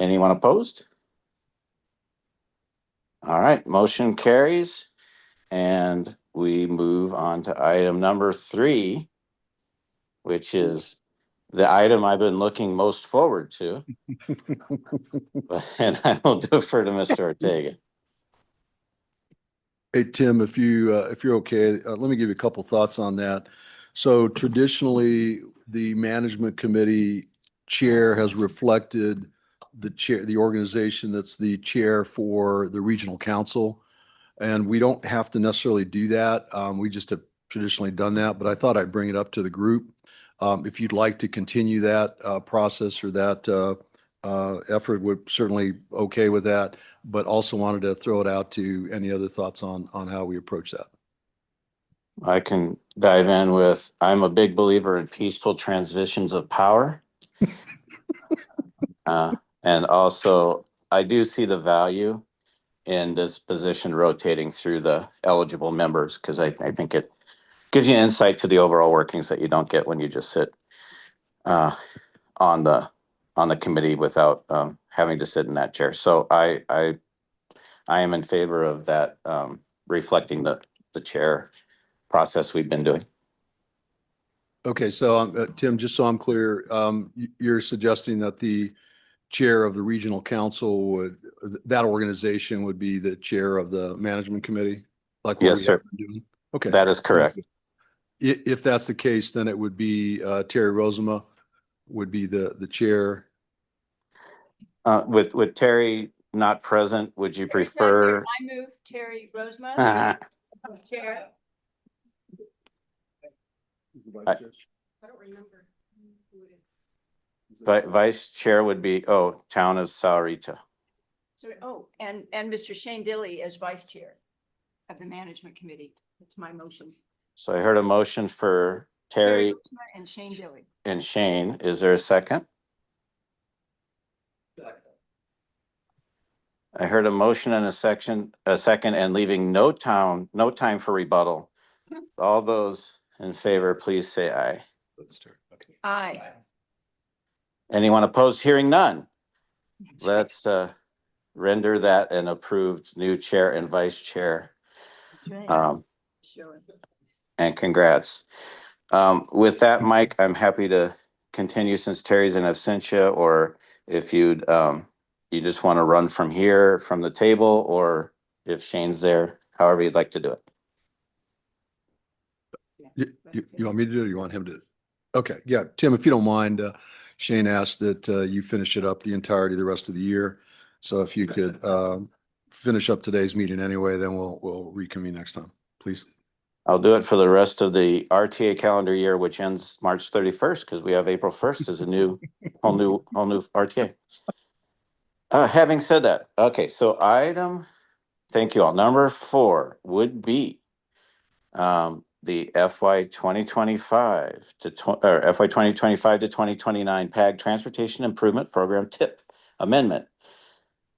Anyone opposed? All right, motion carries. And we move on to item number 3, which is the item I've been looking most forward to. And I will defer to Mr. Ortega. Hey, Tim, if you're okay, let me give you a couple thoughts on that. So traditionally, the management committee chair has reflected the organization that's the chair for the regional council. And we don't have to necessarily do that. We just have traditionally done that, but I thought I'd bring it up to the group. If you'd like to continue that process or that effort, we're certainly okay with that, but also wanted to throw it out to any other thoughts on how we approach that. I can dive in with, I'm a big believer in peaceful transitions of power. And also, I do see the value in this position rotating through the eligible members, because I think it gives you insight to the overall workings that you don't get when you just sit on the committee without having to sit in that chair. So I am in favor of that, reflecting the chair process we've been doing. Okay, so Tim, just so I'm clear, you're suggesting that the chair of the regional council that organization would be the chair of the management committee? Like what Yes, sir. been doing? Okay. That is correct. If that's the case, then it would be Terry Rosema would be the chair. With Terry not present, would you prefer? I move Terry Rosema. Chair. I don't remember who it is. Vice chair would be, Town of Sahuarita. So, and Mr. Shane Dilley as vice chair of the management committee. That's my motion. So I heard a motion for Terry and Shane Dilley. And Shane, is there a second? I heard a motion and a second, and leaving no time for rebuttal. All those in favor, please say aye. Let's start. Okay. Aye. Anyone opposed? Hearing none. Let's render that an approved new chair and vice chair. And congrats. With that, Mike, I'm happy to continue since Terry's in absentia, or if you'd you just want to run from here from the table, or if Shane's there, however you'd like to do it. You want me to do it or you want him to? Okay, yeah, Tim, if you don't mind, Shane asked that you finish it up the entirety of the rest of the year. So if you could finish up today's meeting anyway, then we'll reconvene next time, please. I'll do it for the rest of the RTA calendar year, which ends March 31st, because we have April 1st as a whole new RTA. Having said that, okay, so thank you all. Number 4 would be the FY 2025 to FY 2025 to 2029 PAG Transportation Improvement Program TIP Amendment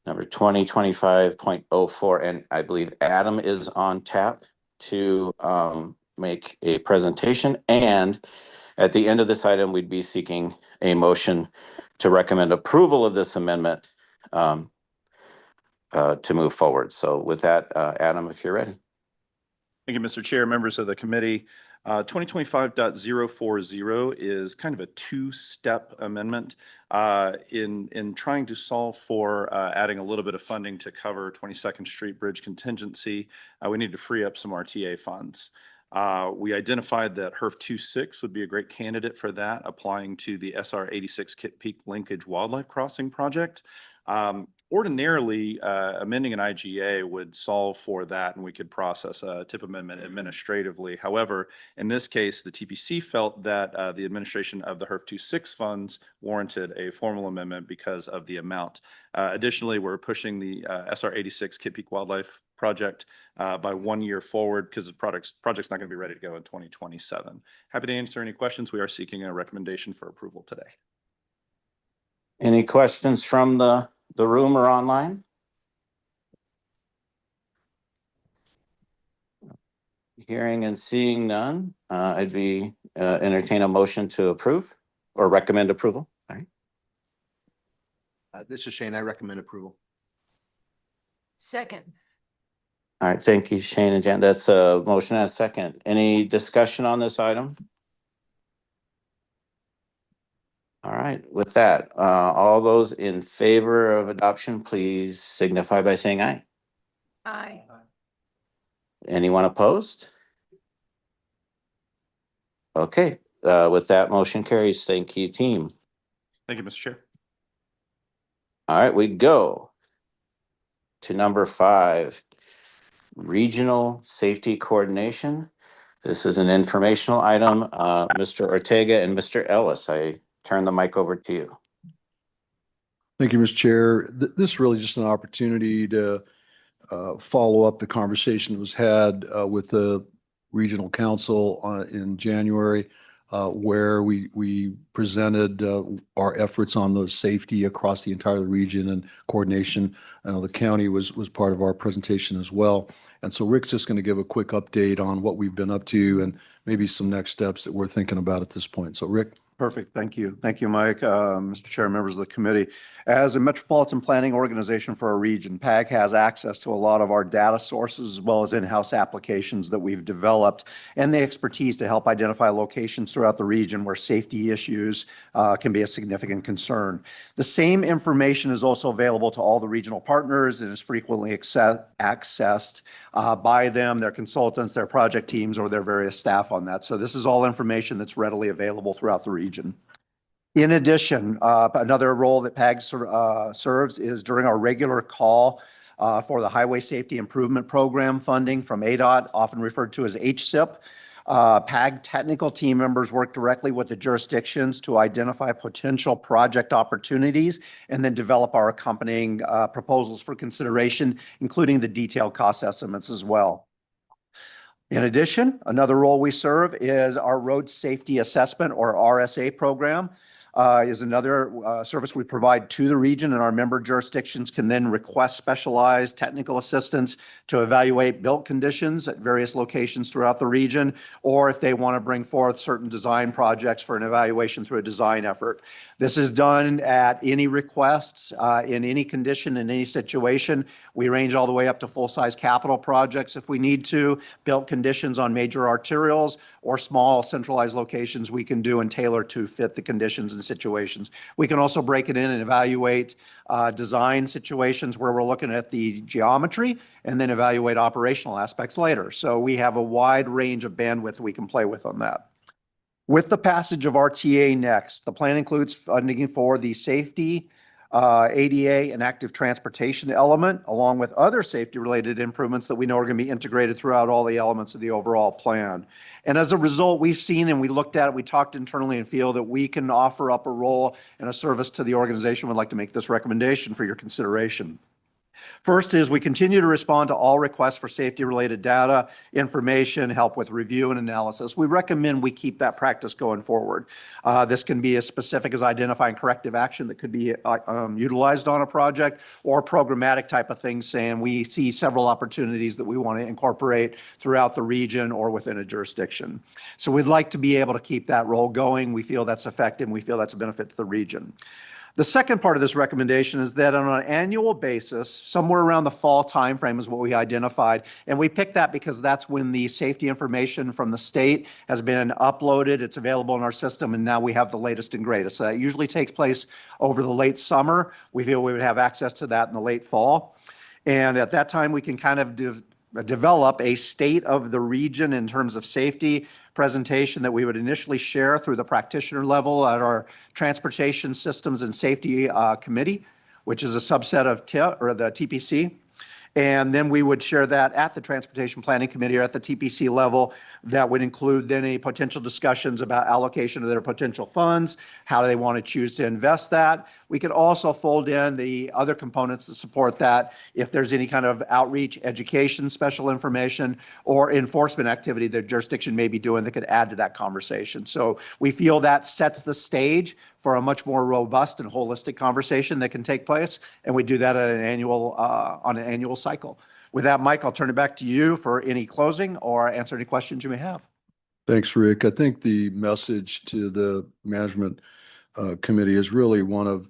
number 2025.04, and I believe Adam is on tap to make a presentation. And at the end of this item, we'd be seeking a motion to recommend approval of this amendment to move forward. So with that, Adam, if you're ready. Thank you, Mr. Chair, members of the committee. 2025.040 is kind of a two-step amendment in trying to solve for adding a little bit of funding to cover 22nd Street Bridge contingency. We need to free up some RTA funds. We identified that HERF 26 would be a great candidate for that, applying to the SR 86 Kit Peak Linkage Wildlife Crossing project. Ordinarily, amending an IGA would solve for that, and we could process a TIP amendment administratively. However, in this case, the TPC felt that the administration of the HERF 26 funds warranted a formal amendment because of the amount. Additionally, we're pushing the SR 86 Kit Peak Wildlife project by 1 year forward because the project's not going to be ready to go in 2027. Happy to answer any questions. We are seeking a recommendation for approval today. Any questions from the room or online? Hearing and seeing none, I'd be entertain a motion to approve or recommend approval. All right. This is Shane. I recommend approval. Second. All right, thank you, Shane and Jan. That's a motion and a second. Any discussion on this item? All right, with that, all those in favor of adoption, please signify by saying aye. Aye. Anyone opposed? Okay, with that, motion carries. Thank you, team. Thank you, Mr. Chair. All right, we go to number 5, regional safety coordination. This is an informational item. Mr. Ortega and Mr. Ellis, I turn the mic over to you. Thank you, Mr. Chair. This is really just an opportunity to follow up the conversation that was had with the regional council in January, where we presented our efforts on the safety across the entire region and coordination. I know the county was part of our presentation as well. And so Rick's just going to give a quick update on what we've been up to and maybe some next steps that we're thinking about at this point. So Rick. Perfect. Thank you. Thank you, Mike. Mr. Chair, members of the committee. As a metropolitan planning organization for our region, PAG has access to a lot of our data sources as well as in-house applications that we've developed and the expertise to help identify locations throughout the region where safety issues can be a significant concern. The same information is also available to all the regional partners and is frequently accessed by them, their consultants, their project teams, or their various staff on that. So this is all information that's readily available throughout the region. In addition, another role that PAG serves is during our regular call for the Highway Safety Improvement Program funding from ADOT, often referred to as HSIP. PAG technical team members work directly with the jurisdictions to identify potential project opportunities and then develop our accompanying proposals for consideration, including the detailed cost estimates as well. In addition, another role we serve is our Road Safety Assessment, or RSA program. Is another service we provide to the region, and our member jurisdictions can then request specialized technical assistance to evaluate built conditions at various locations throughout the region, or if they want to bring forth certain design projects for an evaluation through a design effort. This is done at any requests, in any condition, in any situation. We range all the way up to full-size capital projects if we need to, built conditions on major arterials, or small centralized locations we can do and tailor to fit the conditions and situations. We can also break it in and evaluate design situations where we're looking at the geometry and then evaluate operational aspects later. So we have a wide range of bandwidth we can play with on that. With the passage of RTA next, the plan includes funding for the safety, ADA, and active transportation element, along with other safety-related improvements that we know are going to be integrated throughout all the elements of the overall plan. And as a result, we've seen and we looked at it, we talked internally and feel that we can offer up a role and a service to the organization. We'd like to make this recommendation for your consideration. First is we continue to respond to all requests for safety-related data, information, help with review and analysis. We recommend we keep that practice going forward. This can be as specific as identifying corrective action that could be utilized on a project, or programmatic type of things saying we see several opportunities that we want to incorporate throughout the region or within a jurisdiction. So we'd like to be able to keep that role going. We feel that's effective and we feel that's a benefit to the region. The second part of this recommendation is that on an annual basis, somewhere around the fall timeframe is what we identified. And we picked that because that's when the safety information from the state has been uploaded. It's available in our system, and now we have the latest and greatest. So that usually takes place over the late summer. We feel we would have access to that in the late fall. And at that time, we can kind of develop a state of the region in terms of safety presentation that we would initially share through the practitioner level at our Transportation Systems and Safety Committee, which is a subset of the TPC. And then we would share that at the Transportation Planning Committee or at the TPC level. That would include then any potential discussions about allocation of their potential funds, how do they want to choose to invest that. We could also fold in the other components to support that if there's any kind of outreach, education, special information, or enforcement activity the jurisdiction may be doing that could add to that conversation. So we feel that sets the stage for a much more robust and holistic conversation that can take place, and we do that at on an annual cycle. With that, Mike, I'll turn it back to you for any closing or answer any questions you may have. Thanks, Rick. I think the message to the management Committee is really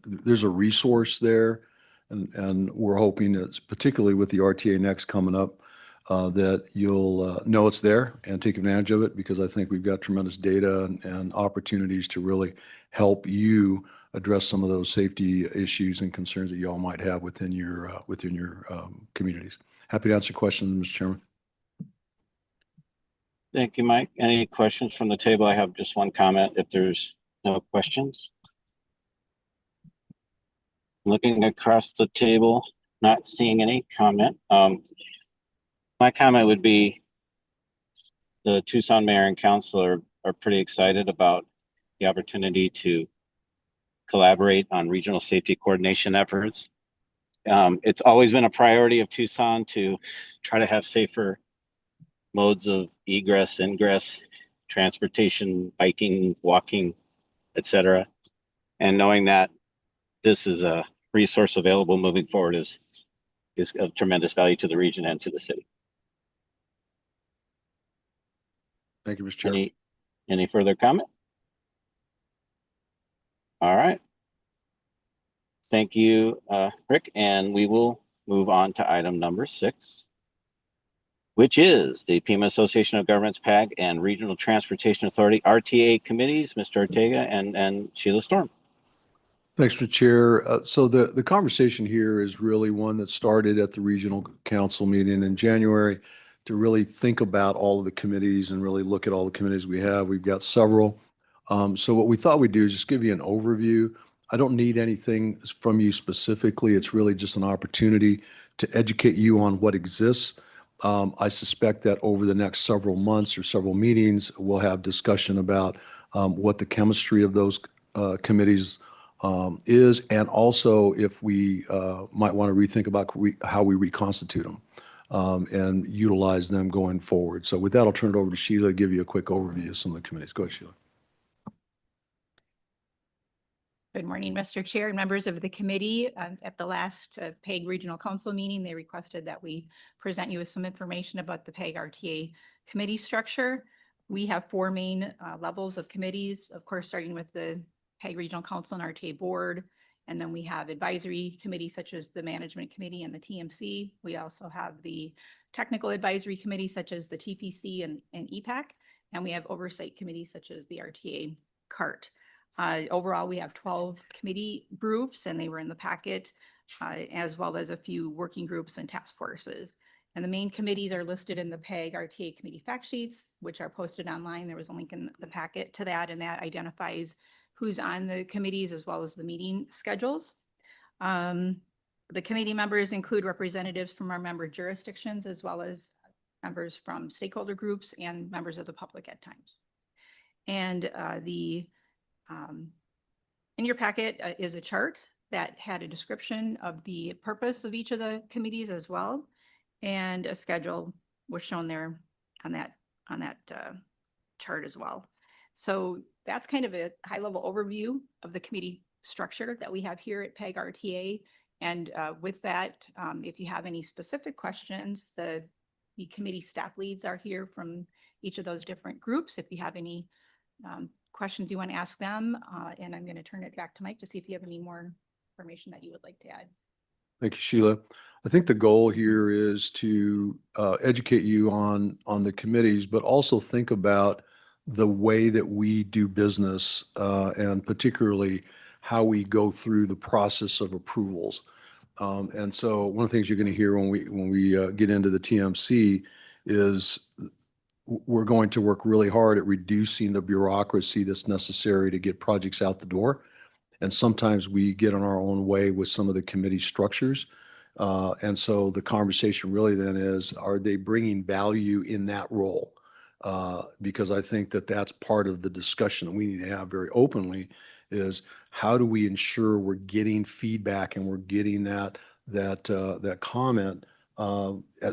there's a resource there. And we're hoping that particularly with the RTA Next coming up, that you'll know it's there and take advantage of it, because I think we've got tremendous data and opportunities to really help you address some of those safety issues and concerns that you all might have within your communities. Happy to answer questions, Mr. Chairman. Thank you, Mike. Any questions from the table? I have just one comment if there's no questions. Looking across the table, not seeing any comment. My comment would be the Tucson mayor and council are pretty excited about the opportunity to collaborate on regional safety coordination efforts. It's always been a priority of Tucson to try to have safer modes of egress, ingress, transportation, biking, walking, etc. And knowing that this is a resource available moving forward is of tremendous value to the region and to the city. Thank you, Mr. Chair. Any further comment? All right. Thank you, Rick. And we will move on to item number 6, which is the Pima Association of Governments, PAG, and Regional Transportation Authority, RTA committees, Mr. Ortega and Sheila Storm. Thanks, Mr. Chair. So the conversation here is really one that started at the regional council meeting in January to really think about all of the committees and really look at all the committees we have. We've got several. So what we thought we'd do is just give you an overview. I don't need anything from you specifically. It's really just an opportunity to educate you on what exists. I suspect that over the next several months or several meetings, we'll have discussion about what the chemistry of those committees is, and also if we might want to rethink about how we reconstitute them and utilize them going forward. So with that, I'll turn it over to Sheila to give you a quick overview of some of the committees. Go ahead, Sheila. Good morning, Mr. Chair and members of the committee. At the last PAG Regional Council meeting, they requested that we present you with some information about the PAG RTA committee structure. We have 4 main levels of committees, of course, starting with the PAG Regional Council and RTA Board. And then we have advisory committees such as the Management Committee and the TMC. We also have the Technical Advisory Committee such as the TPC and EPAC. And we have oversight committees such as the RTA CART. Overall, we have 12 committee groups, and they were in the packet, as well as a few working groups and task forces. And the main committees are listed in the PAG RTA committee fact sheets, which are posted online. There was a link in the packet to that, and that identifies who's on the committees as well as the meeting schedules. The committee members include representatives from our member jurisdictions, as well as members from stakeholder groups and members of the public at times. And in your packet is a chart that had a description of the purpose of each of the committees as well, and a schedule was shown there on that chart as well. So that's kind of a high-level overview of the committee structure that we have here at PAG RTA. And with that, if you have any specific questions, the committee staff leads are here from each of those different groups. If you have any questions you want to ask them, and I'm going to turn it back to Mike to see if you have any more information that you would like to add. Thank you, Sheila. I think the goal here is to educate you on the committees, but also think about the way that we do business, and particularly how we go through the process of approvals. And so one of the things you're going to hear when we get into the TMC is we're going to work really hard at reducing the bureaucracy that's necessary to get projects out the door. And sometimes we get in our own way with some of the committee structures. And so the conversation really then is, are they bringing value in that role? Because I think that that's part of the discussion that we need to have very openly is how do we ensure we're getting feedback and we're getting that comment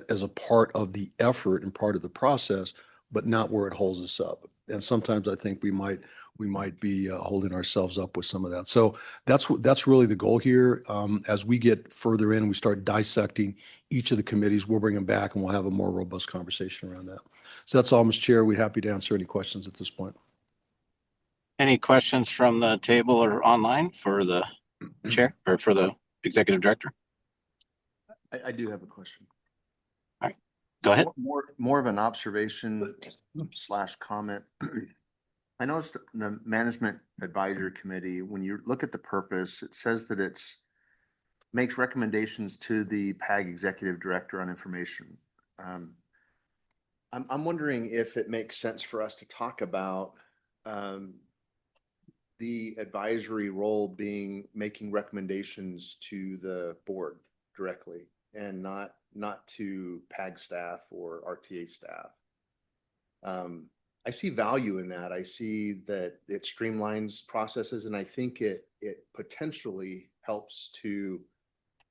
as a part of the effort and part of the process, but not where it holds us up. And sometimes I think we might be holding ourselves up with some of that. So that's really the goal here. As we get further in, we start dissecting each of the committees, we'll bring them back and we'll have a more robust conversation around that. So that's all, Mr. Chair. We're happy to answer any questions at this point. Any questions from the table or online for the chair or for the executive director? I do have a question. Go ahead. More of an observation / comment. I noticed the Management Advisory Committee, when you look at the purpose, it says that makes recommendations to the PAG Executive Director on information. I'm wondering if it makes sense for us to talk about the advisory role being making recommendations to the board directly and not to PAG staff or RTA staff. I see value in that. I see that it streamlines processes, and I think it potentially helps to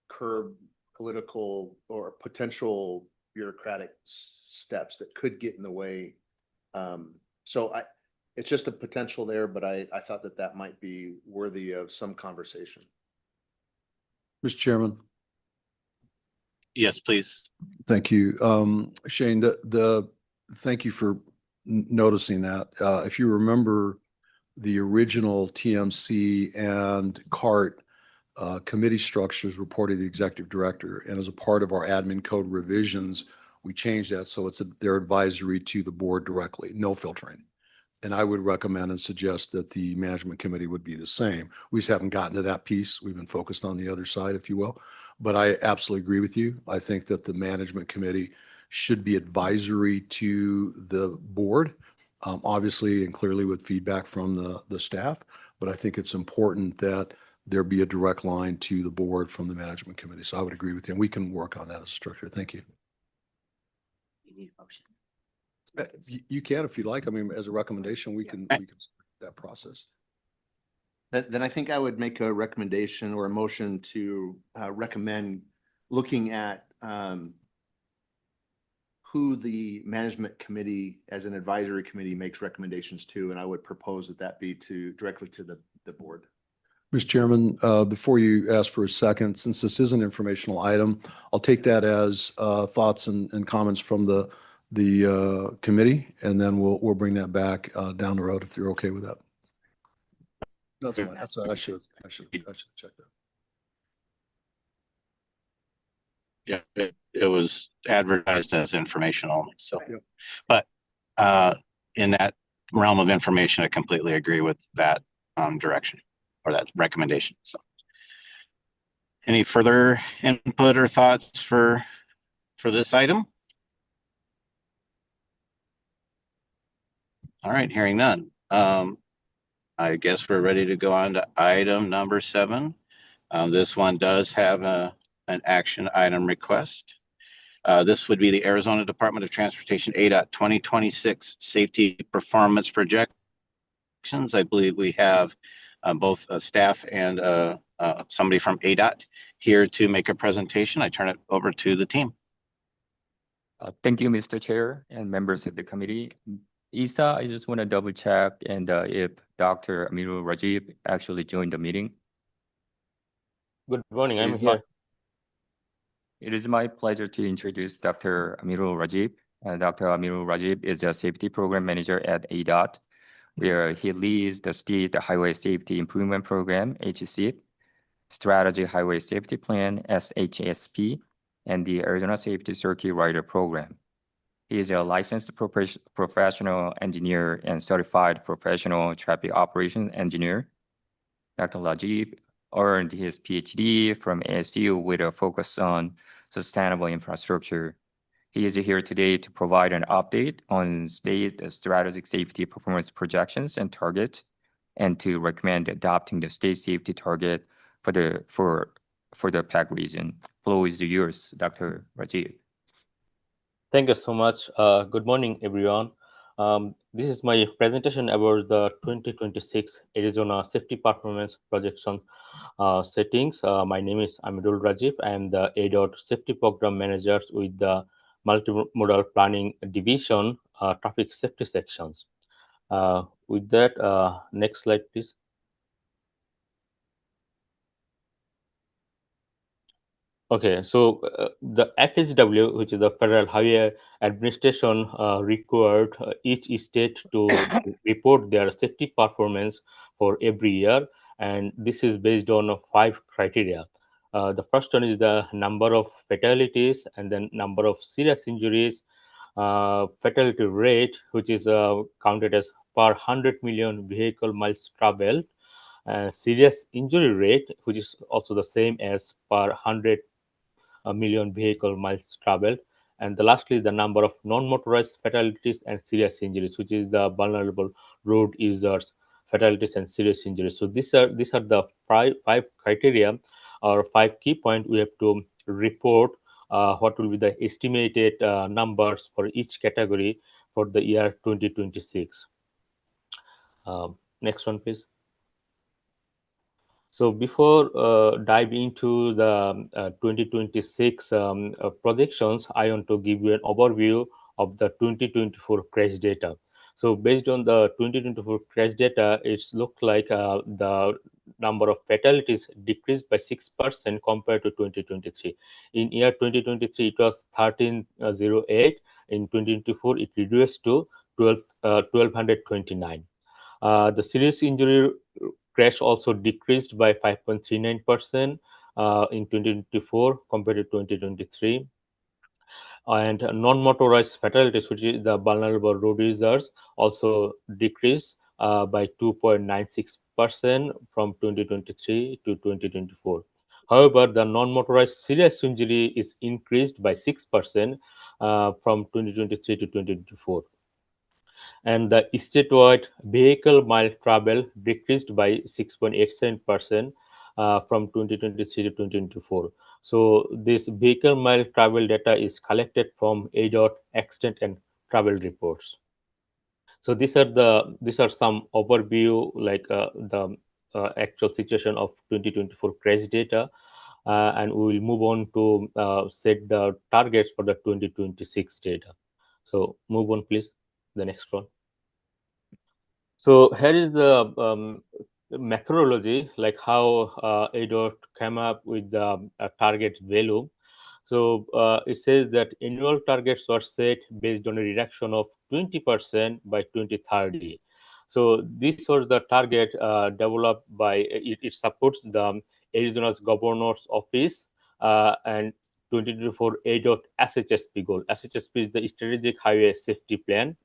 curb political or potential bureaucratic steps that could get in the way. So it's just a potential there, but I thought that might be worthy of some conversation. Mr. Chairman. Yes, please. Thank you. Shane, thank you for noticing that. If you remember, the original TMC and CART committee structures reported to the executive director. And as a part of our admin code revisions, we changed that so they're advisory to the board directly, no filtering. And I would recommend and suggest that the management committee would be the same. We just haven't gotten to that piece. We've been focused on the other side, if you will. But I absolutely agree with you. I think that the management committee should be advisory to the board, obviously and clearly with feedback from the staff. But I think it's important that there be a direct line to the board from the management committee. So I would agree with you. And we can work on that as a structure. Thank you. You need a motion. You can if you like. I mean, as a recommendation, we can start that process. Then I think I would make a recommendation or a motion to recommend looking at who the management committee as an advisory committee makes recommendations to, and I would propose that be directly to the board. Mr. Chairman, before you ask for a second, since this is an informational item, I'll take that as thoughts and comments from the committee, and then we'll bring that back down the road if you're okay with that. That's fine. That's I should check that. Yeah, it was advertised as information only. So, Yep. But in that realm of information, I completely agree with that direction or that recommendation. So, any further input or thoughts for this item? All right, hearing none. I guess we're ready to go on to item number 7. This one does have an action item request. This would be the Arizona Department of Transportation ADOT 2026 Safety Performance Projections. I believe we have both staff and somebody from ADOT here to make a presentation. I turn it over to the team. Thank you, Mr. Chair and members of the committee. Isa, I just want to double check and if Dr. Amirul Rajib actually joined the meeting. Good morning, It I'm is here. It is my pleasure to introduce Dr. Amirul Rajib. Dr. Amirul Rajib is a safety program manager at ADOT, where he leads the State Highway Safety Improvement Program, HSIP, Strategy Highway Safety Plan, SHSP, and the Arizona Safety Circuit Rider Program. He is a licensed professional engineer and certified professional traffic operations engineer. Dr. Rajib earned his PhD from ASU with a focus on sustainable infrastructure. He is here today to provide an update on state strategic safety performance projections and targets, and to recommend adopting the state safety target for the PAG region. Floor is yours, Dr. Rajib. Thank you so much. Good morning, everyone. This is my presentation about the 2026 Arizona Safety Performance Projection settings. My name is Amirul Rajib. I am the ADOT Safety Program Manager with the Multimodal Planning Division, Traffic Safety Sections. With that, next slide, please. Okay, so the FHW, which is the Federal Highway Administration, required each state to report their safety performance for every year, and this is based on 5 criteria. The first one is the number of fatalities, and then number of serious injuries, fatality rate, which is counted as per 100 million vehicle miles traveled, serious injury rate, which is also the same as per 100 million vehicle miles traveled, and lastly the number of non-motorized fatalities and serious injuries, which is the vulnerable road users fatalities and serious injuries. So these are the five criteria or 5 key points we have to report. What will be the estimated numbers for each category for the year 2026? Next one, please. So before dive into the 2026 projections, I want to give you an overview of the 2024 crash data. So based on the 2024 crash data, it's looked like the number of fatalities decreased by 6% compared to 2023. In year 2023, it was 1308. In 2024, it reduced to 1229. The serious injury crash also decreased by 5.39% in 2024 compared to 2023. And non-motorized fatalities, which is the vulnerable road users, also decreased by 2.96% from 2023 to 2024. However, the non-motorized serious injury is increased by 6% from 2023 to 2024, and the statewide vehicle mile travel decreased by 6.87% from 2023 to 2024. So this vehicle mile travel data is collected from ADOT accident and travel reports. So these are some overview, like the actual situation of 2024 crash data, and we will move on to set the targets for the 2026 data. So move on, please. The next one. So here is the methodology, like how ADOT came up with the target value. So it says that annual targets were set based on a reduction of 20% by 2030. So this was the target developed by, it supports the Arizona's governor's office and 2024 ADOT SHSP goal. SHSP is the Strategic Highway Safety Plan.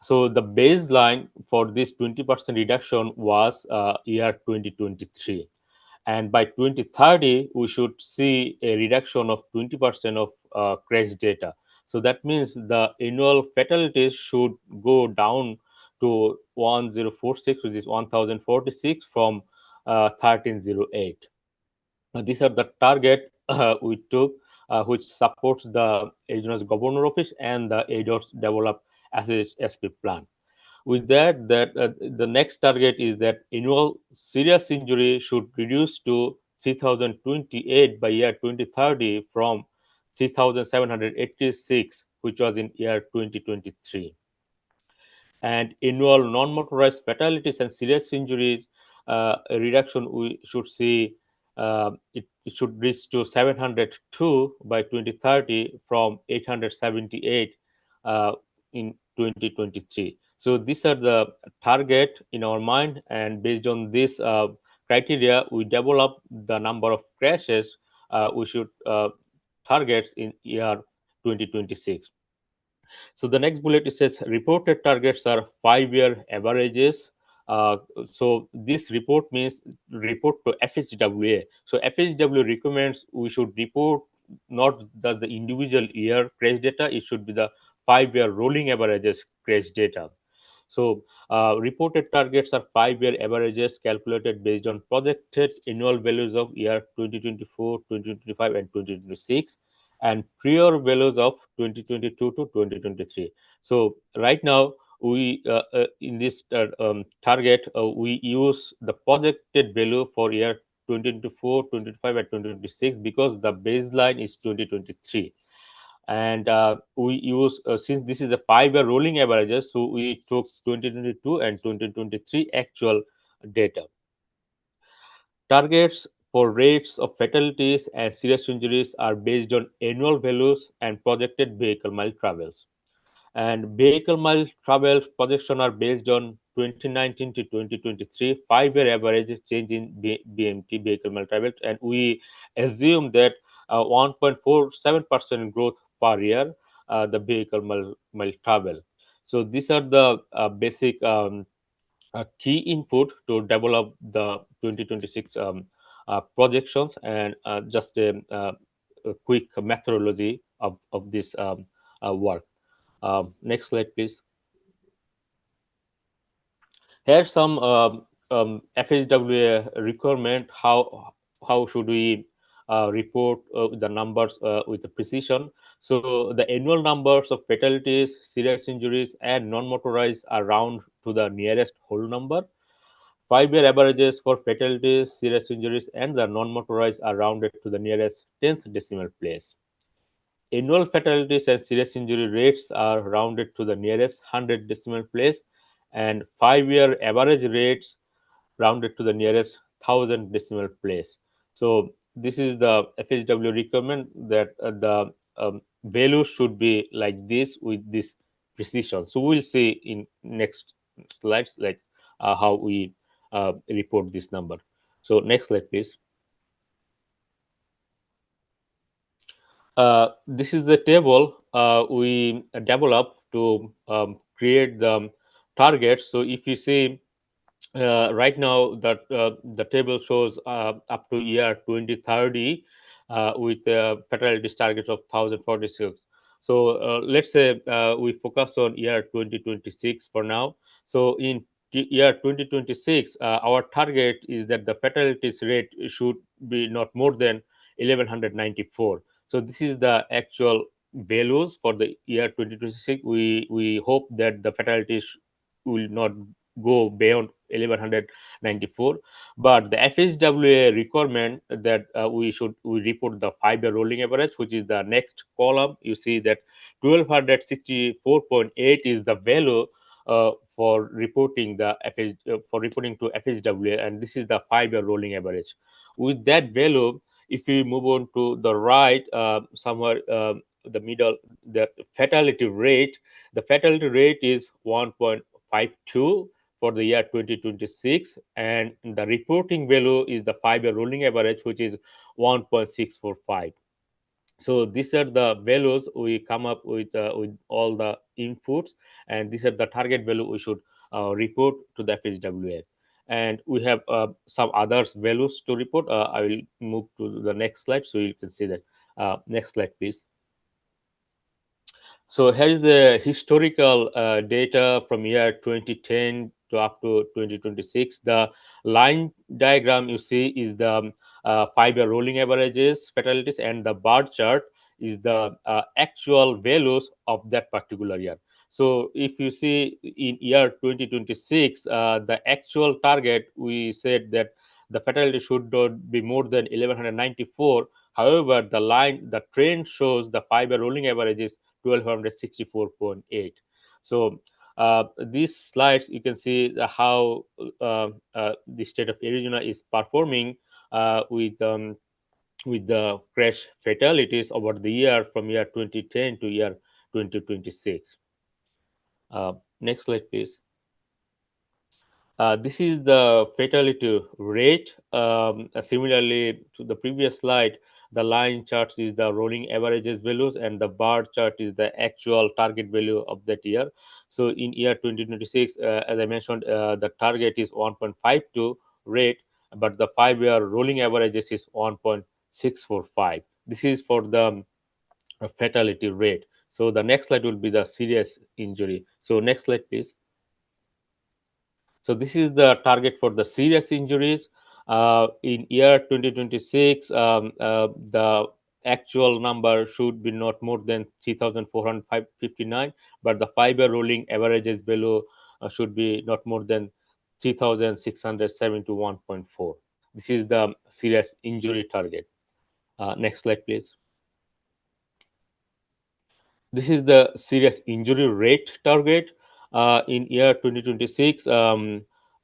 So the baseline for this 20% reduction was year 2023. And by 2030, we should see a reduction of 20% of crash data. So that means the annual fatalities should go down to 1046, which is 1046 from 1308. These are the target we took, which supports the Arizona's governor office and the ADOT's developed SHSP plan. With that, the next target is that annual serious injury should reduce to 3028 by year 2030 from 3786, which was in year 2023. And annual non-motorized fatalities and serious injuries, a reduction we should see, it should reach to 702 by 2030 from 878 in 2023. So these are the target in our mind, and based on this criteria, we develop the number of crashes we should target in year 2026. So the next bullet, it says reported targets are 5-year averages. So this report means report to FHWA. So FHW recommends we should report not the individual year crash data, it should be the 5-year rolling averages crash data. So reported targets are 5-year averages calculated based on projected annual values of year 2024, 2025, and 2026, and prior values of 2022 to 2023. So right now, we in this target, we use the projected value for year 2024, 2025, and 2026 because the baseline is 2023. And we use, since this is a 5-year rolling averages, so we took 2022 and 2023 actual data. Targets for rates of fatalities and serious injuries are based on annual values and projected vehicle mile travels. And vehicle mile travel projection are based on 2019 to 2023 5-year average change in BMT vehicle mile travel, and we assume that 1.47% growth per year the vehicle mile travel. So these are the basic key input to develop the 2026 projections, and just a quick methodology of this work. Next slide, please. Here's some FHWA requirement. How should we report the numbers with the precision? So the annual numbers of fatalities, serious injuries, and non-motorized are round to the nearest whole number. 5-year averages for fatalities, serious injuries, and the non-motorized are rounded to the nearest 10th decimal place. Annual fatalities and serious injury rates are rounded to the nearest 100 decimal place, and 5-year average rates rounded to the nearest 1000 decimal place. So this is the FHW requirement that the value should be like this with this precision. So we'll see in next slides like how we report this number. So next slide, please. This is the table we developed to create the targets. So if you see right now that the table shows up to year 2030 with fatalities targets of 1046. So let's say we focus on year 2026 for now. So in year 2026, our target is that the fatalities rate should be not more than 1194. So this is the actual values for the year 2026. We hope that the fatalities will not go beyond 1194, but the FHWA requirement that we report the 5-year rolling average, which is the next column. You see that 1264.8 is the value for reporting the for reporting to FHWA, and this is the 5-year rolling average. With that value, if we move on to the right, somewhere the middle, the fatality rate is 1.52 for the year 2026, and the reporting value is the 5-year rolling average, which is 1.645. So these are the values we come up with all the inputs, and these are the target value we should report to the FHWA. And we have some others values to report. I will move to the next slide so you can see that. Next slide, please. So here is the historical data from year 2010 to up to 2026. The line diagram you see is the 5-year rolling averages, fatalities, and the bar chart is the actual values of that particular year. So if you see in year 2026, the actual target, we said that the fatality should not be more than 1194. However, the trend shows the 5-year rolling averages 1264.8. So these slides you can see how the state of Arizona is performing with the crash fatalities over the year from year 2010 to year 2026. Next slide, please. This is the fatality rate. Similarly to the previous slide, the line chart is the rolling averages values, and the bar chart is the actual target value of that year. So in year 2026, as I mentioned, the target is 1.52 rate, but the 5-year rolling averages is 1.645. This is for the fatality rate. So the next slide will be the serious injury. So next slide, please. So this is the target for the serious injuries. In year 2026, the actual number should be not more than 3,459, but the 5-year rolling averages below should be not more than 3,671.4. This is the serious injury target. Next slide, please. This is the serious injury rate target in year 2026.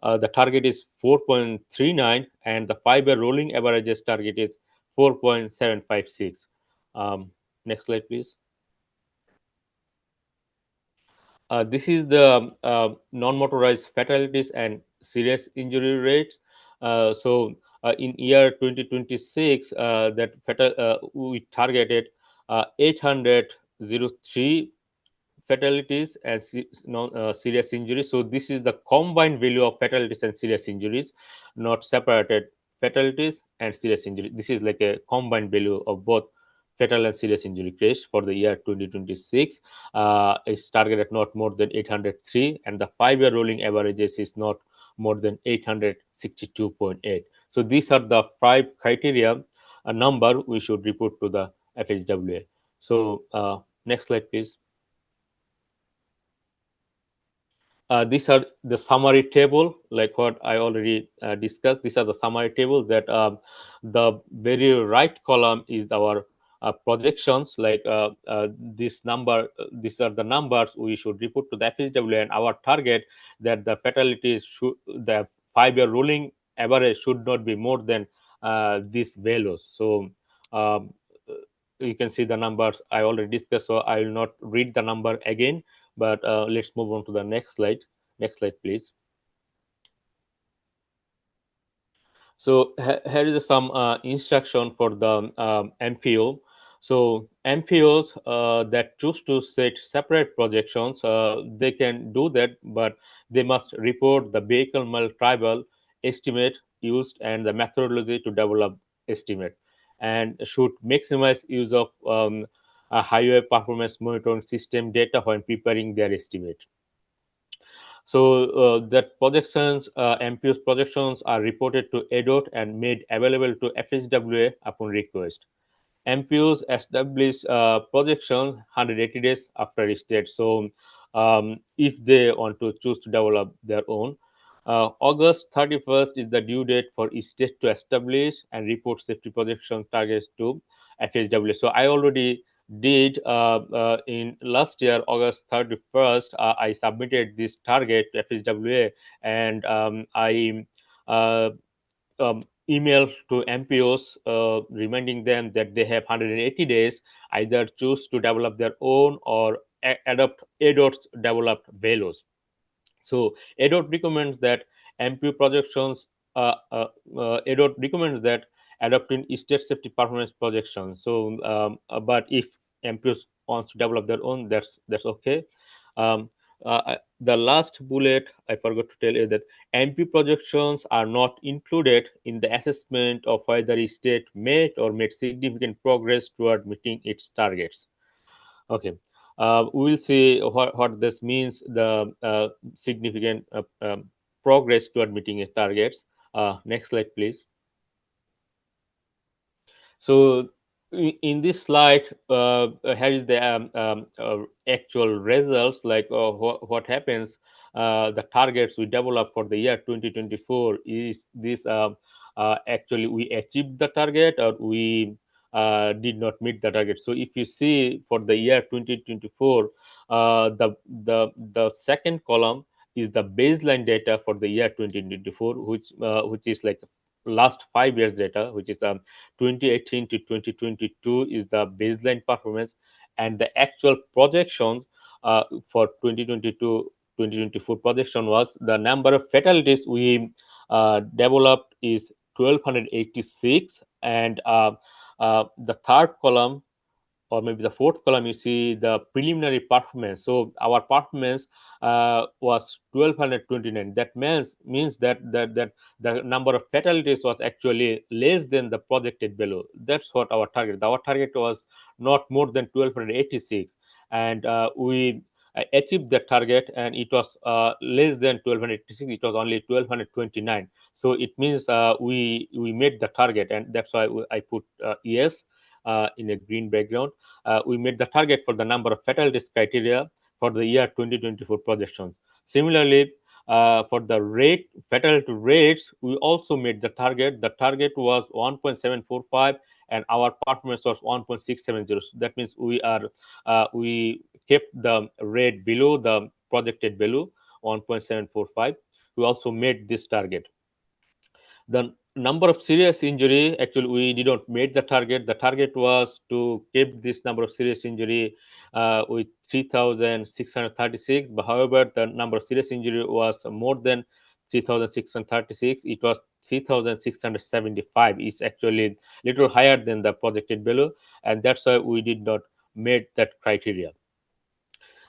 the target is 4.39, and the 5-year rolling averages target is 4.756. Next slide, please. This is the non-motorized fatalities and serious injury rates. In year 2026, that we targeted 803 fatalities and serious injuries. So this is the combined value of fatalities and serious injuries, not separated fatalities and serious injury. This is like a combined value of both fatal and serious injury case for the year 2026. Is targeted not more than 803, and the 5-year rolling averages is not more than 862.8. So these are the 5 criteria, a number we should report to the FHWA. So next slide, please. These are the summary table, like what I already discussed. These are the summary table that the very right column is our projections, like this number. These are the numbers we should report to the FHWA, and our target that the fatalities should, the 5-year rolling average should not be more than these values. So um, you can see the numbers I already discussed, so I will not read the number again, but let's move on to the next slide. Next slide, please. So here is some instruction for the MPO. So MPOs that choose to set separate projections, they can do that, but they must report the vehicle multi-tribal estimate used and the methodology to develop estimate, and should maximize use of a highway performance monitoring system data when preparing their estimate. So that projections, MPO's projections are reported to ADOT and made available to FHWA upon request. MPOs establish projections 180 days after state. So if they want to choose to develop their own, August 31st is the due date for each state to establish and report safety projection targets to FHWA. So I already did in last year, August 31st, I submitted this target to FHWA, and I uh, email to MPOs reminding them that they have 180 days, either choose to develop their own or adopt ADOT's developed values. So ADOT recommends that MPO projections, ADOT recommends that adopting state safety performance projections. So, but if MPOs wants to develop their own, that's okay. The last bullet I forgot to tell you that MP projections are not included in the assessment of whether a state met or made significant progress toward meeting its targets. Okay, we will see what this means, the significant progress toward meeting its targets. Next slide, please. So in this slide, here is the actual results, like what happens, the targets we developed for the year 2024. Is this actually we achieved the target, or we did not meet the target? So if you see for the year 2024, the second column is the baseline data for the year 2024, which is like last 5 years data, which is 2018 to 2022 is the baseline performance, and the actual projections for 2022 2024 projection was the number of fatalities we developed is 1286, and the third column, or maybe the fourth column, you see the preliminary performance. So our performance was 1229. That means that the number of fatalities was actually less than the projected value. That's what our target. Our target was not more than 1286, and we achieved the target, and it was less than 1286. It was only 1229. So it means we made the target, and that's why I put yes in a green background. We made the target for the number of fatalities criteria for the year 2024 projections. Similarly, for the fatality rates, we also made the target. The target was 1.745, and our performance was 1.670. So that means we kept the rate below the projected value, 1.745. we also met this target. The number of serious injury, actually we did not meet the target. The target was to keep this number of serious injury with 3,636, but however the number of serious injury was more than 3,636. It was 3,675. It's actually little higher than the projected value, and that's why we did not meet that criteria.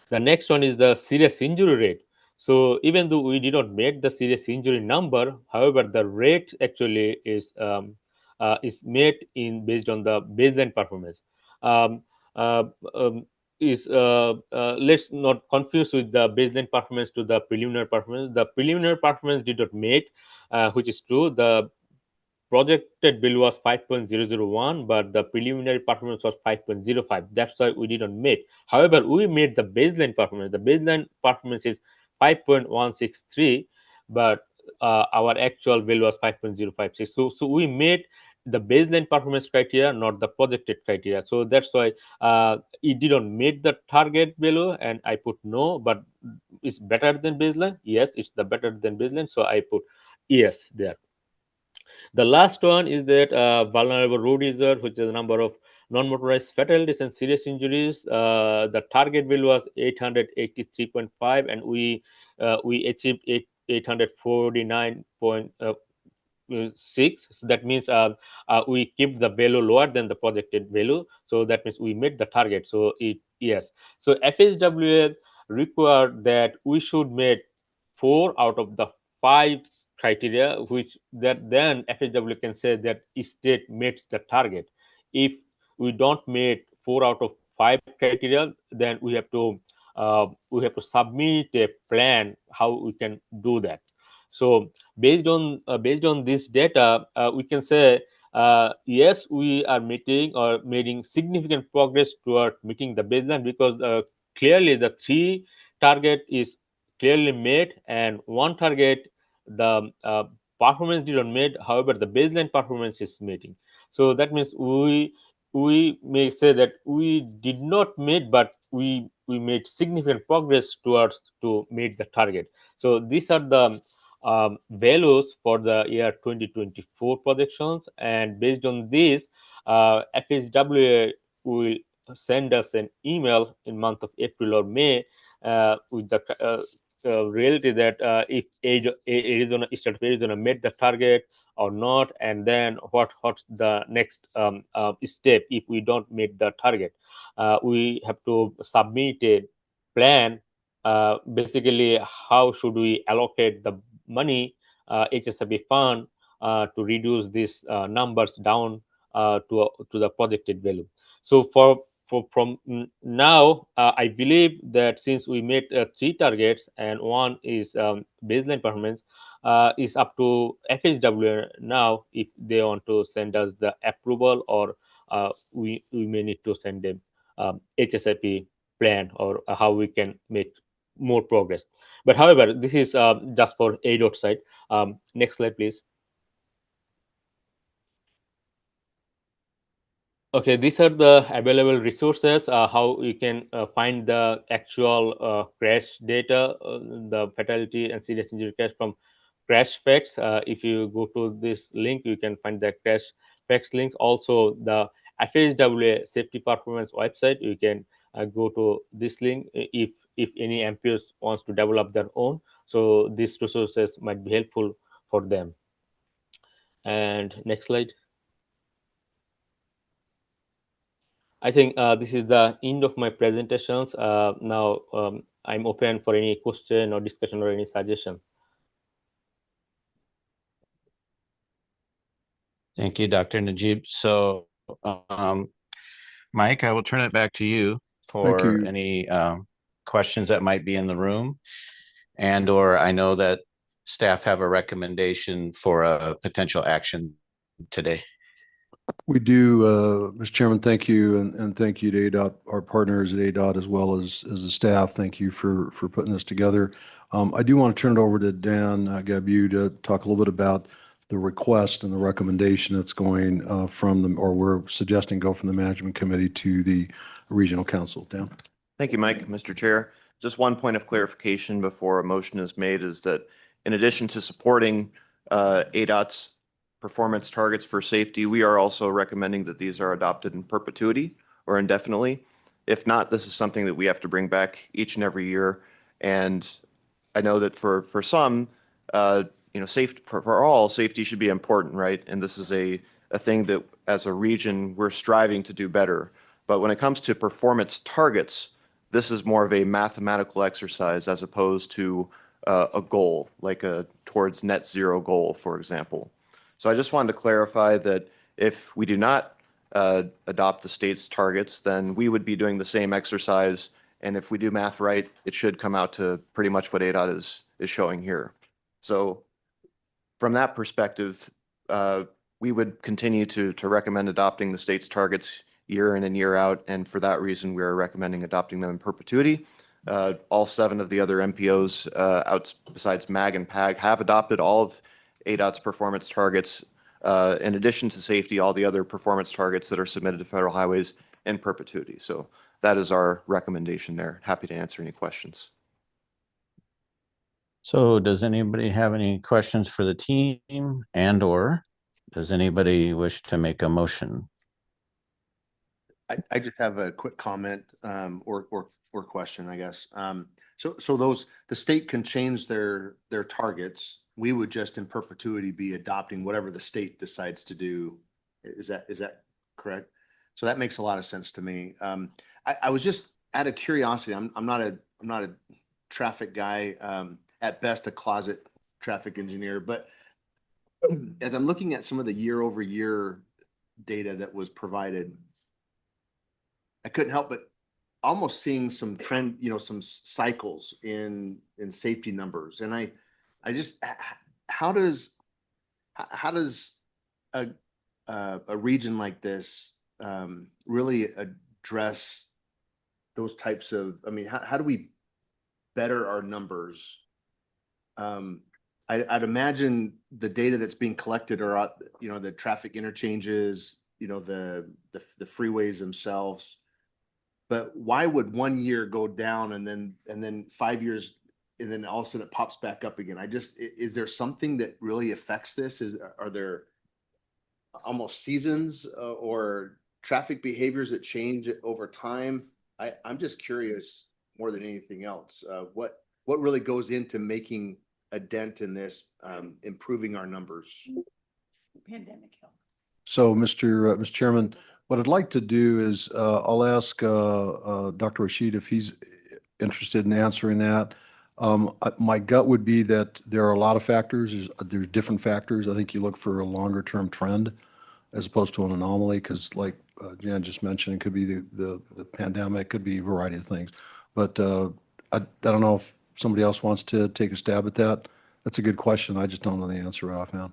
The next one is the serious injury rate. So even though we did not make the serious injury number, however, the rate actually is made in based on the baseline performance. Um, uh, um, Let's not confuse with the baseline performance to the preliminary performance. The preliminary performance did not make, which is true. The projected bill was 5.001, but the preliminary performance was 5.05. That's why we didn't meet. However, we made the baseline performance. The baseline performance is 5.163, but our actual bill was 5.056. So we made the baseline performance criteria, not the projected criteria. So that's why it didn't meet the target value, and I put no, but it's better than baseline. Yes, it's the better than baseline. So I put yes there. The last one is that vulnerable road users, which is the number of non-motorized fatalities and serious injuries. The target bill was 883.5, and we achieved 849.6. So that means we keep the value lower than the projected value. So that means we met the target. So yes. So FHWA required that we should meet 4 out of the 5 criteria, which that then FHW can say that state meets the target. If we don't meet 4 out of 5 criteria, then we have to submit a plan how we can do that. So based on this data, we can say yes, we are meeting or making significant progress toward meeting the baseline, because clearly the 3 target is clearly met, and 1 target the performance did not meet. However, the baseline performance is meeting. So that means we may say that we did not meet, but we made significant progress towards to meet the target. So these are the values for the year 2024 projections, and based on this, FHWA will send us an email in month of April or May with the reality that if Arizona state of Arizona met the target or not, and then what's the next step if we don't meet the target. We have to submit a plan. Basically, how should we allocate the money, HSAB fund, to reduce these numbers down to the projected value. So from now, I believe that since we made 3 targets and 1 is baseline performance, is up to FHW now if they want to send us the approval, or we may need to send them HSAP plan, or how we can make more progress. But however, this is just for ADOT side. Next slide, please. Okay, these are the available resources, how you can find the actual crash data, the fatality and serious injury crash from crash facts. If you go to this link, you can find the crash facts link. Also, the FHWA safety performance website, you can go to this link if any MPOs wants to develop their own. So these resources might be helpful for them. And next slide. I think this is the end of my presentations. Now I'm open for any question or discussion or any suggestion. Thank you, Dr. Najib. So, Mike, I will turn it back to you for you. any questions that might be in the room. And or I know that staff have a recommendation for a potential action today. We do, Mr. Chairman, thank you, and thank you to ADOT, our partners at ADOT, as well as the staff. Thank you for putting this together. I do want to turn it over to Dan Gabu to talk a little bit about the request and the recommendation that's going from them, or we're suggesting go from the management committee to the regional council. Dan? Thank you, Mike. Mr. Chair, just one point of clarification before a motion is made is that in addition to supporting ADOT's performance targets for safety, we are also recommending that these are adopted in perpetuity or indefinitely. If not, this is something that we have to bring back each and every year. And I know that for some, safe for all, safety should be important, right? And this is a thing that as a region, we're striving to do better. But when it comes to performance targets, this is more of a mathematical exercise as opposed to a goal, like a towards net zero goal, for example. So I just wanted to clarify that if we do not adopt the state's targets, then we would be doing the same exercise. And if we do math right, it should come out to pretty much what ADOT is showing here. So from that perspective, we would continue to recommend adopting the state's targets year in and year out. And for that reason, we are recommending adopting them in perpetuity. All 7 of the other MPOs besides MAG and PAG have adopted all of ADOT's performance targets. In addition to safety, all the other performance targets that are submitted to federal highways in perpetuity. So that is our recommendation there. Happy to answer any questions. So does anybody have any questions for the team, and/or does anybody wish to make a motion? I just have a quick comment or question, I guess. So the state can change their targets. We would just in perpetuity be adopting whatever the state decides to do. Is that correct? So that makes a lot of sense to me. I was just out of curiosity. I'm not a traffic guy. At best, a closet traffic engineer. But as I'm looking at some of the year-over-year data that was provided, I couldn't help but almost seeing some trend, some cycles in safety numbers. And I just, how does a region like this really address those types of, I mean, how do we better our numbers? I'd imagine the data that's being collected are, the traffic interchanges, the freeways themselves. But why would 1 year go down and then 5 years and then all of a sudden it pops back up again? Is there something that really affects this? Are there almost seasons or traffic behaviors that change over time? I'm just curious more than anything else. What really goes into making a dent in this, improving our numbers? Pandemic help. So, Mr. Chairman, what I'd like to do is I'll ask Dr. Rashid if he's interested in answering that. My gut would be that there are a lot of factors. There's different factors. I think you look for a longer term trend as opposed to an anomaly, because like Jan just mentioned, it could be the pandemic, could be a variety of things. But I don't know if somebody else wants to take a stab at that. That's a good question. I just don't know the answer right offhand.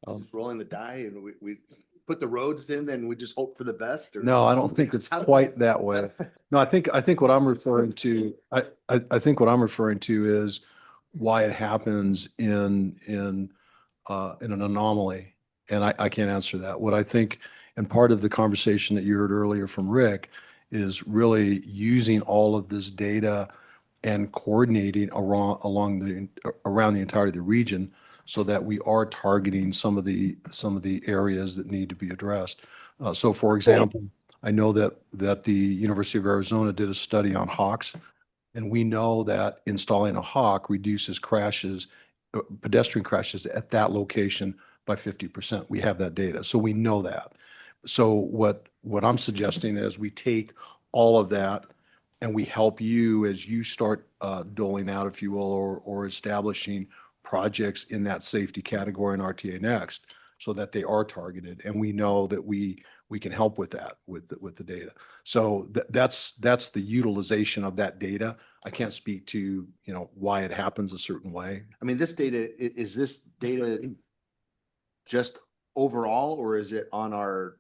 Just rolling the die and we put the roads in and we just hope for the best? Or? No, I don't think it's quite that way. No, I think what I'm referring to, I think what I'm referring to is why it happens in an anomaly. And I can't answer that. What I think, and part of the conversation that you heard earlier from Rick, is really using all of this data and coordinating around the entirety of the region, so that we are targeting some of the areas that need to be addressed. So, for example, I know that the University of Arizona did a study on hawks, and we know that installing a hawk reduces crashes, pedestrian crashes at that location by 50%. We have that data, so we know that. So what I'm suggesting is we take all of that and we help you as you start doling out, if you will, or establishing projects in that safety category in RTA Next, so that they are targeted, and we know that we can help with that with the data. So that's the utilization of that data. I can't speak to why it happens a certain way. I mean, this data just overall, or is it on our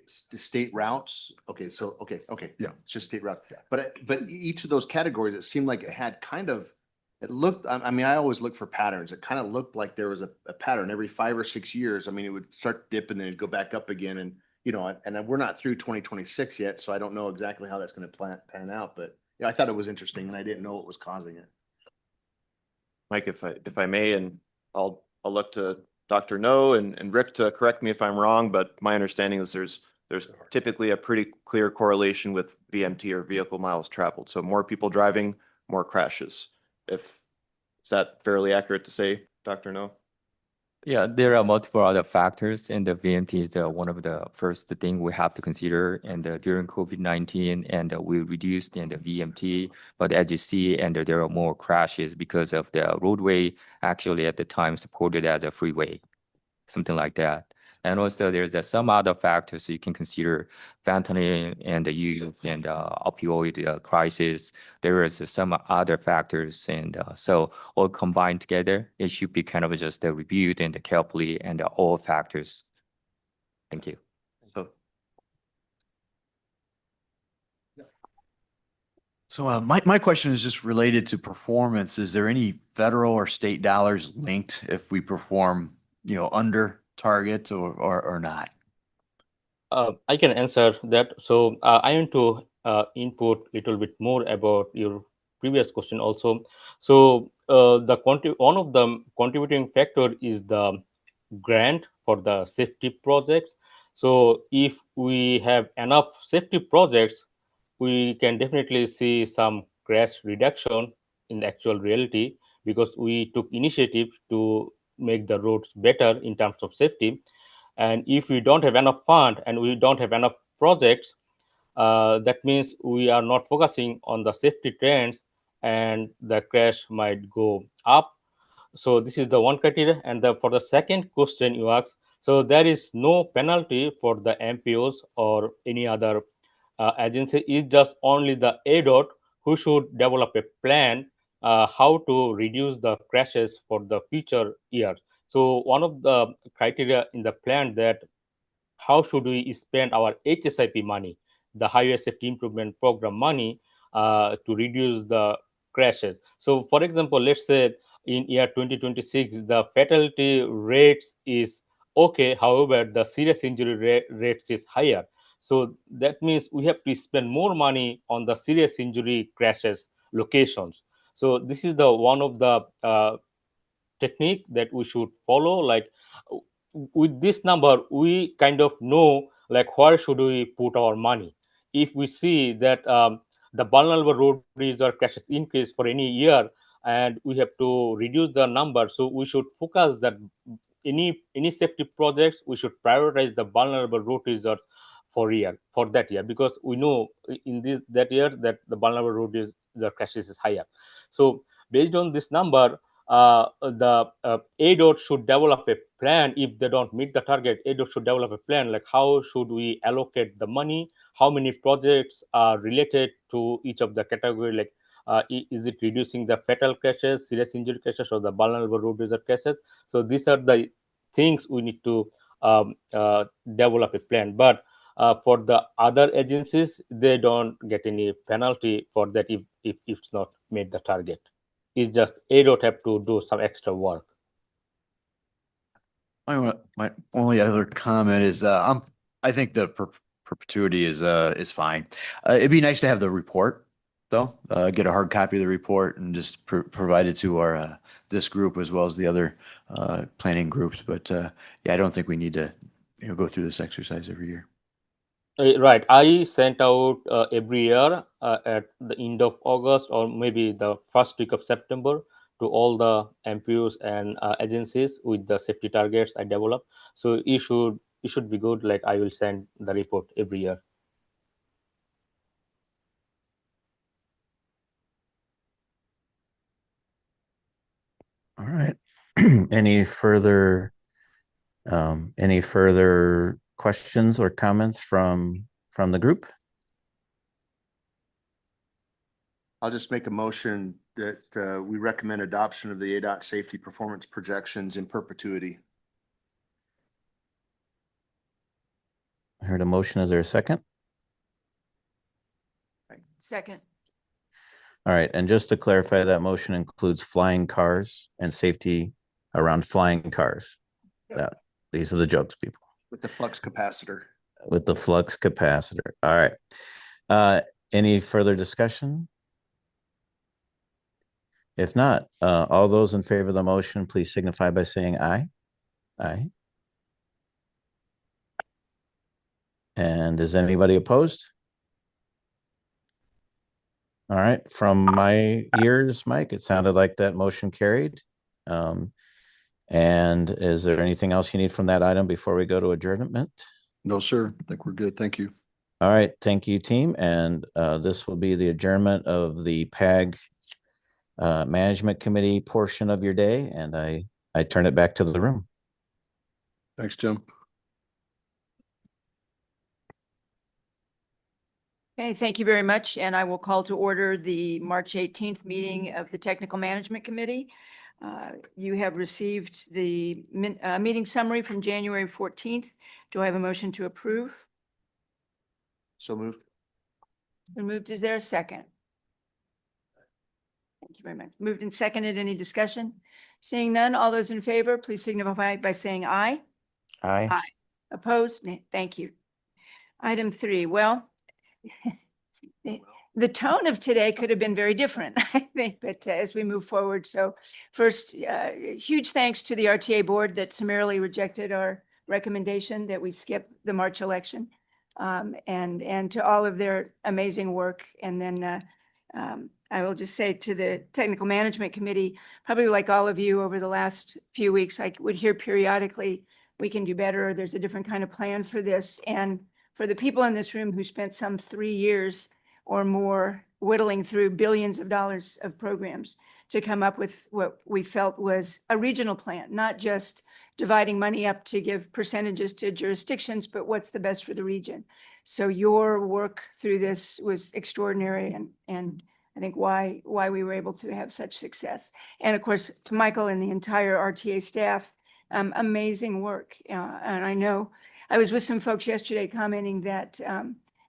state routes? Okay. Yeah. It's just state routes. But each of those categories, it seemed like it had it looked, I mean, I always look for patterns. It kind of looked like there was a pattern every 5 or 6 years. I mean, it would start to dip and then it'd go back up again. And, and we're not through 2026 yet, so I don't know exactly how that's going to pan out, but Yeah, I thought it was interesting and I didn't know what was causing it. Mike, if I may, and I'll look to Dr. No and Rick to correct me if I'm wrong, but my understanding is there's typically a pretty clear correlation with VMT or vehicle miles traveled. So more people driving, more crashes. Is that fairly accurate to say, Dr. No? Yeah, there are multiple other factors, and the VMT is one of the first thing we have to consider. And during COVID-19, and we reduced the VMT, but as you see, and there are more crashes because of the roadway actually at the time supported as a freeway, something like that. And also there's some other factors you can consider: fentanyl and the use and opioid crisis. There is some other factors, and so all combined together, it should be kind of just reviewed and carefully and all factors. Thank you. So My question is just related to performance. Is there any federal or state dollars linked if we perform, under target or not? I can answer that. So I want to input a little bit more about your previous question also. So one of the contributing factor is the grant for the safety projects. So if we have enough safety projects, we can definitely see some crash reduction in the actual reality, because we took initiative to make the roads better in terms of safety. And if we don't have enough fund and we don't have enough projects, that means we are not focusing on the safety trends, and the crash might go up. So this is the one criteria. And for the second question you asked, so there is no penalty for the MPOs or any other agency. It's just only the ADOT who should develop a plan how to reduce the crashes for the future years. So one of the criteria in the plan that how should we spend our HSIP money, the Highway Safety Improvement Program money, to reduce the crashes. So, for example, let's say in year 2026, the fatality rates is okay. However, the serious injury rates is higher. So that means we have to spend more money on the serious injury crashes locations. So this is the one of the technique that we should follow. Like with this number, we kind of know like where should we put our money. If we see that the vulnerable road bridge or crashes increase for any year, and we have to reduce the number, so we should focus that any safety projects, we should prioritize the vulnerable road reserve for that year, because we know in that year that the vulnerable road is the crashes is higher. So based on this number, the ADOT should develop a plan. If they don't meet the target, ADOT should develop a plan like how should we allocate the money, how many projects are related to each of the category, like is it reducing the fatal crashes, serious injury crashes, or the vulnerable road user crashes. So these are the things we need to develop a plan. But for the other agencies, they don't get any penalty for that if it's not made the target. It's just ADOT have to do some extra work. My only other comment is, I think the perpetuity is fine. It'd be nice to have the report though, get a hard copy of the report and just provide it to our, this group as well as the other, planning groups. But, yeah, I don't think we need to, go through this exercise every year. Right. I sent out every year at the end of August or maybe the first week of September to all the MPOs and agencies with the safety targets I develop. So it should be good. Like I will send the report every year. All right. Any further questions or comments from the group? I'll just make a motion that we recommend adoption of the ADOT safety performance projections in perpetuity. I heard a motion. Is there a second? Second. All right. And just to clarify, that motion includes flying cars and safety around flying cars. These are the jokes, people. With the flux capacitor. With the flux capacitor. All right. Any further discussion? If not, all those in favor of the motion, please signify by saying aye. Aye. And is anybody opposed? All right, from my ears, Mike, it sounded like that motion carried. And is there anything else you need from that item before we go to adjournment? No, sir. I think we're good. Thank you. All right, thank you, team. And this will be the adjournment of the PAG Management Committee portion of your day. And I turn it back to the room. Thanks, Jim. Okay, thank you very much. And I will call to order the March 18th meeting of the Technical Management Committee. You have received the meeting summary from January 14th. Do I have a motion to approve? So moved. Been moved. Is there a second? Thank you very much. Moved and seconded. Any discussion? Seeing none, all those in favor, please signify by saying aye. Aye. Opposed? Nay. Thank you. Item 3, well, the tone of today could have been very different, I think, but as we move forward. So first, huge thanks to the RTA board that summarily rejected our recommendation that we skip the March election, and to all of their amazing work. And then I will just say to the Technical Management Committee, probably like all of you over the last few weeks, I would hear periodically, we can do better. There's a different kind of plan for this. And for the people in this room who spent some 3 years or more whittling through billions of dollars of programs to come up with what we felt was a regional plan, not just dividing money up to give percentages to jurisdictions, but what's the best for the region. So your work through this was extraordinary, and I think why we were able to have such success. And of course, to Michael and the entire RTA staff, amazing work. And I know I was with some folks yesterday commenting that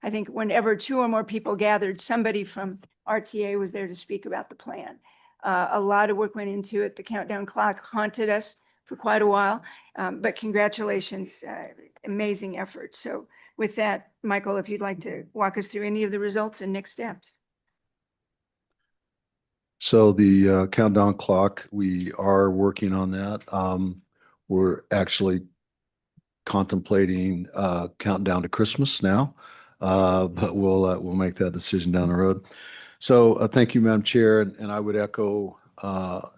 I think whenever 2 or more people gathered, somebody from RTA was there to speak about the plan. A lot of work went into it. The countdown clock haunted us for quite a while, but congratulations, amazing effort. So with that, Michael, if you'd like to walk us through any of the results and next steps. So the countdown clock, we are working on that. We're actually contemplating countdown to Christmas now, but we'll make that decision down the road. So thank you, Madam Chair, and I would echo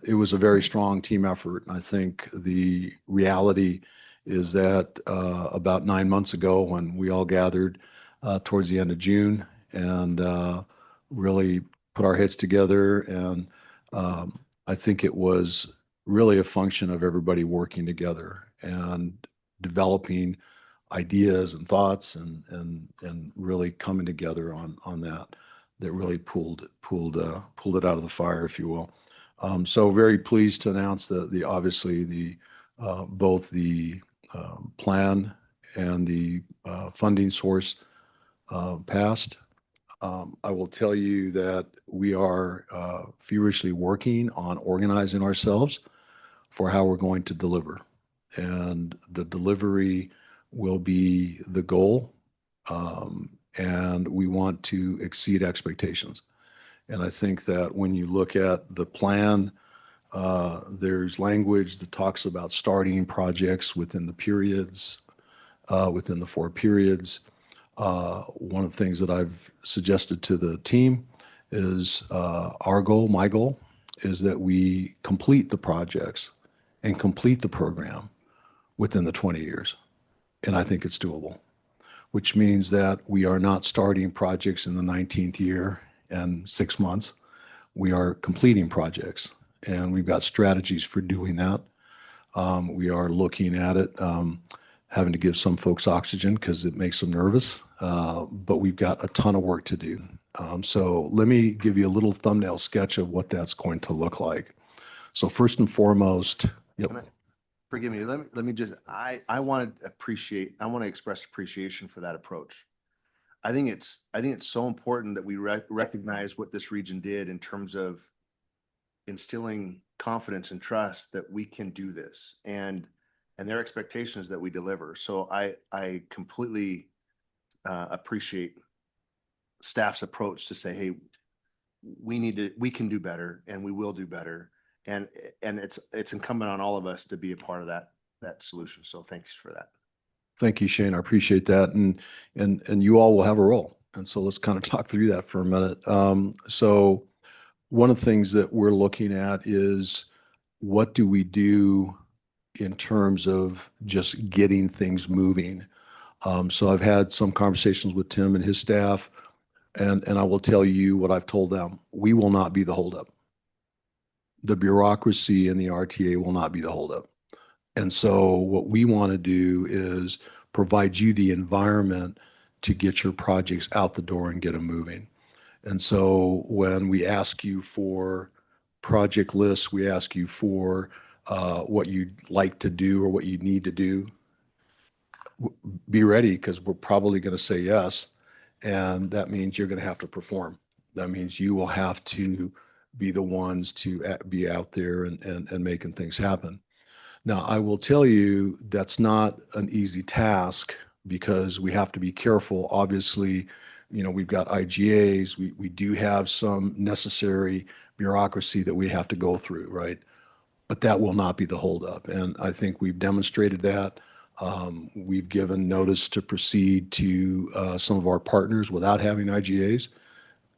it was a very strong team effort. I think the reality is that about 9 months ago, when we all gathered towards the end of June and really put our heads together, and I think it was really a function of everybody working together and developing ideas and thoughts and really coming together on that really pulled it out of the fire, if you will. So very pleased to announce that obviously both the plan and the funding source passed. I will tell you that we are feverishly working on organizing ourselves for how we're going to deliver. And the delivery will be the goal. And we want to exceed expectations. And I think that when you look at the plan, there's language that talks about starting projects within the periods, within the 4 periods. One of the things that I've suggested to the team is our goal, my goal, is that we complete the projects and complete the program within the 20 years. And I think it's doable, which means that we are not starting projects in the 19th year and 6 months. We are completing projects, and we've got strategies for doing that. We are looking at it, having to give some folks oxygen because it makes them nervous, but we've got a ton of work to do. So let me give you a little thumbnail sketch of what that's going to look like. So first and foremost, yep. Forgive me. Let me just, I want to express appreciation for that approach. I think it's so important that we recognize what this region did in terms of instilling confidence and trust that we can do this, and their expectation is that we deliver. So I completely appreciate staff's approach to say, hey, we can do better and we will do better. And it's incumbent on all of us to be a part of that solution. So thanks for that. Thank you, Shane. I appreciate that. And you all will have a role. And so let's kind of talk through that for a minute. So one of the things that we're looking at is what do we do in terms of just getting things moving? So I've had some conversations with Tim and his staff, and I will tell you what I've told them. We will not be the holdup. The bureaucracy and the RTA will not be the holdup. And so what we want to do is provide you the environment to get your projects out the door and get them moving. And so when we ask you for project lists, we ask you for what you'd like to do or what you need to do, be ready because we're probably going to say yes. And that means you're going to have to perform. That means you will have to be the ones to be out there and making things happen. Now, I will tell you that's not an easy task because we have to be careful. Obviously, we've got IGAs. We do have some necessary bureaucracy that we have to go through, right? But that will not be the holdup. And I think we've demonstrated that. We've given notice to proceed to some of our partners without having IGAs,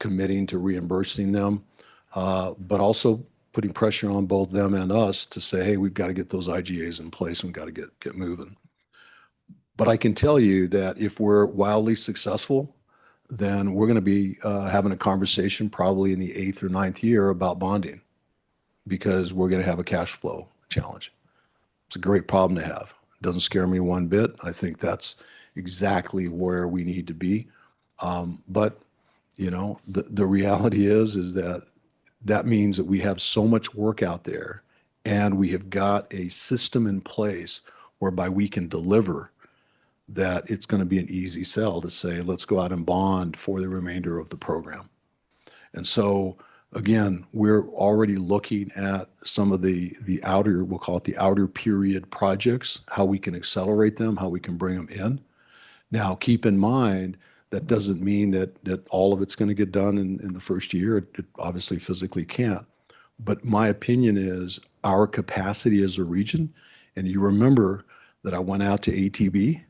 committing to reimbursing them, but also putting pressure on both them and us to say, hey, we've got to get those IGAs in place and we've got to get moving. But I can tell you that if we're wildly successful, then we're going to be having a conversation probably in the 8th or 9th year about bonding because we're going to have a cash flow challenge. It's a great problem to have. It doesn't scare me one bit. I think that's exactly where we need to be. But the reality is that means that we have so much work out there and we have got a system in place whereby we can deliver that it's going to be an easy sell to say, let's go out and bond for the remainder of the program. And so, again, we're already looking at some of the outer, we'll call it the outer period projects, how we can accelerate them, how we can bring them in. Now, keep in mind, that doesn't mean that all of it's going to get done in the first year. It obviously physically can't. But my opinion is our capacity as a region, and you remember that I went out to ATB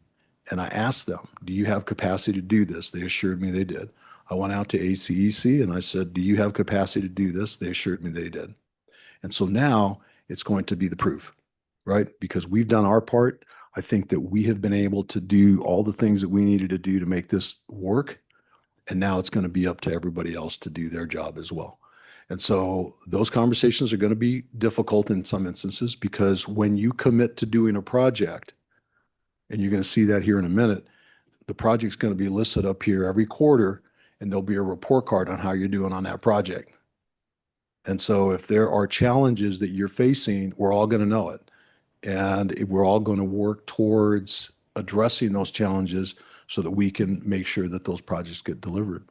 and I asked them, do you have capacity to do this? They assured me they did. I went out to ACEC and I said, do you have capacity to do this? They assured me they did. And so now it's going to be the proof, right? Because we've done our part. I think that we have been able to do all the things that we needed to do to make this work. And now it's going to be up to everybody else to do their job as well. And so those conversations are going to be difficult in some instances because when you commit to doing a project, and you're going to see that here in a minute, the project's going to be listed up here every quarter, and there'll be a report card on how you're doing on that project. And so if there are challenges that you're facing, we're all going to know it. And we're all going to work towards addressing those challenges so that we can make sure that those projects get delivered.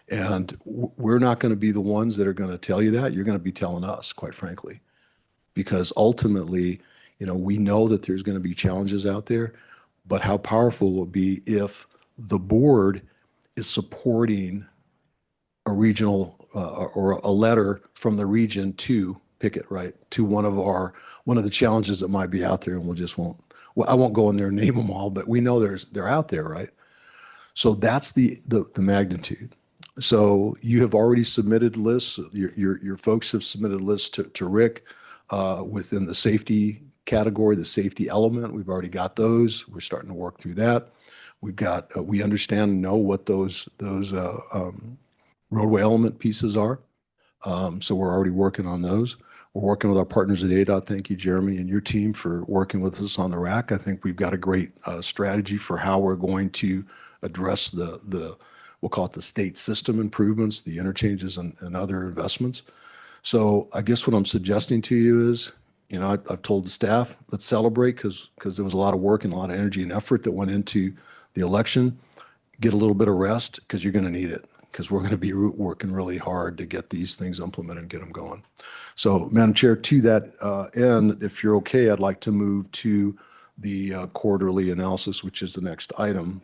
And we're not going to be the ones that are going to tell you that. You're going to be telling us, quite frankly, because ultimately, we know that there's going to be challenges out there, but how powerful will it be if the board is supporting a regional or a letter from the region to Pickett, right, to one of the challenges that might be out there, and I won't go in there and name them all, but we know they're out there, right? So that's the magnitude. So you have already submitted lists. Your folks have submitted lists to Rick within the safety category, the safety element. We've already got those. We're starting to work through that. We understand and know what those roadway element pieces are. So we're already working on those. We're working with our partners at ADOT. Thank you, Jeremy, and your team for working with us on the RAC. I think we've got a great strategy for how we're going to address we'll call it the state system improvements, the interchanges and other investments. So I guess what I'm suggesting to you is, I've told the staff, let's celebrate because there was a lot of work and a lot of energy and effort that went into the election. Get a little bit of rest because you're going to need it because we're going to be working really hard to get these things implemented and get them going. So, Madam Chair, to that end, if you're okay, I'd like to move to the quarterly analysis, which is the next item.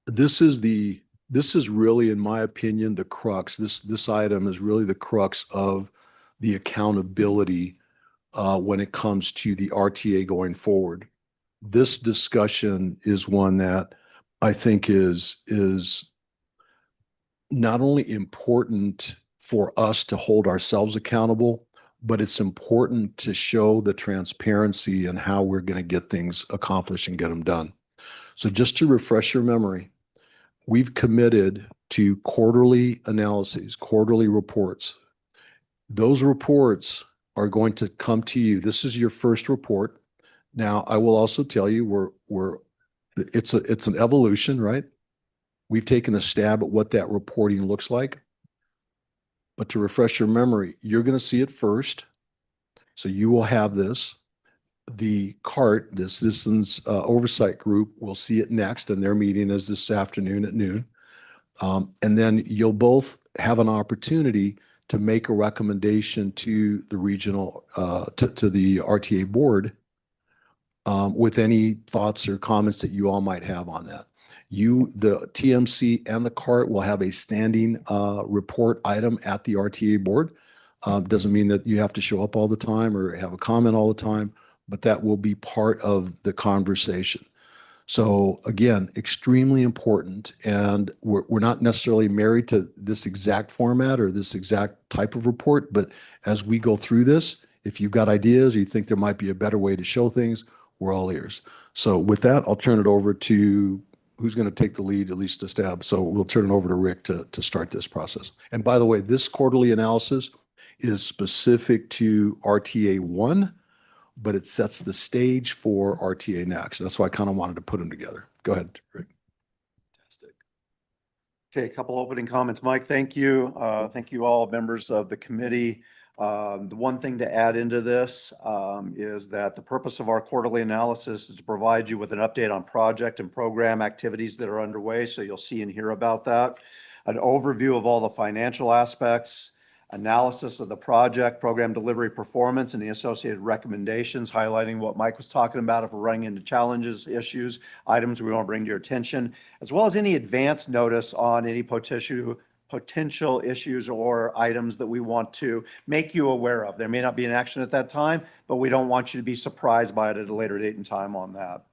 This is the This is really, in my opinion, the crux. This item is really the crux of the accountability when it comes to the RTA going forward. This discussion is one that I think is not only important for us to hold ourselves accountable, but it's important to show the transparency and how we're going to get things accomplished and get them done. So just to refresh your memory, we've committed to quarterly analyses, quarterly reports. Those reports are going to come to you. This is your first report. Now, I will also tell you it's an evolution, right? We've taken a stab at what that reporting looks like. But to refresh your memory, you're going to see it first. So you will have this. The CART, the Citizens Oversight Group, will see it next, and their meeting is this afternoon at noon. And then you'll both have an opportunity to make a recommendation to the regional, to the RTA board with any thoughts or comments that you all might have on that. The TMC and the CART will have a standing report item at the RTA board. Doesn't mean that you have to show up all the time or have a comment all the time, but that will be part of the conversation. So again, extremely important. And we're not necessarily married to this exact format or this exact type of report, but as we go through this, if you've got ideas or you think there might be a better way to show things, we're all ears. So with that, I'll turn it over to who's going to take the lead, at least a stab. So we'll turn it over to Rick to start this process. And by the way, this quarterly analysis is specific to RTA 1, but it sets the stage for RTA next. That's why I kind of wanted to put them together. Go ahead, Rick. Fantastic. Okay, a couple opening comments. Mike, thank you. Thank you all members of the committee. The one thing to add into this is that the purpose of our quarterly analysis is to provide you with an update on project and program activities that are underway. So you'll see and hear about that. An overview of all the financial aspects, analysis of the project, program delivery performance, and the associated recommendations, highlighting what Mike was talking about if we're running into challenges, issues, items we want to bring to your attention, as well as any advance notice on any potential issues or items that we want to make you aware of. There may not be an action at that time, but we don't want you to be surprised by it at a later date and time on that.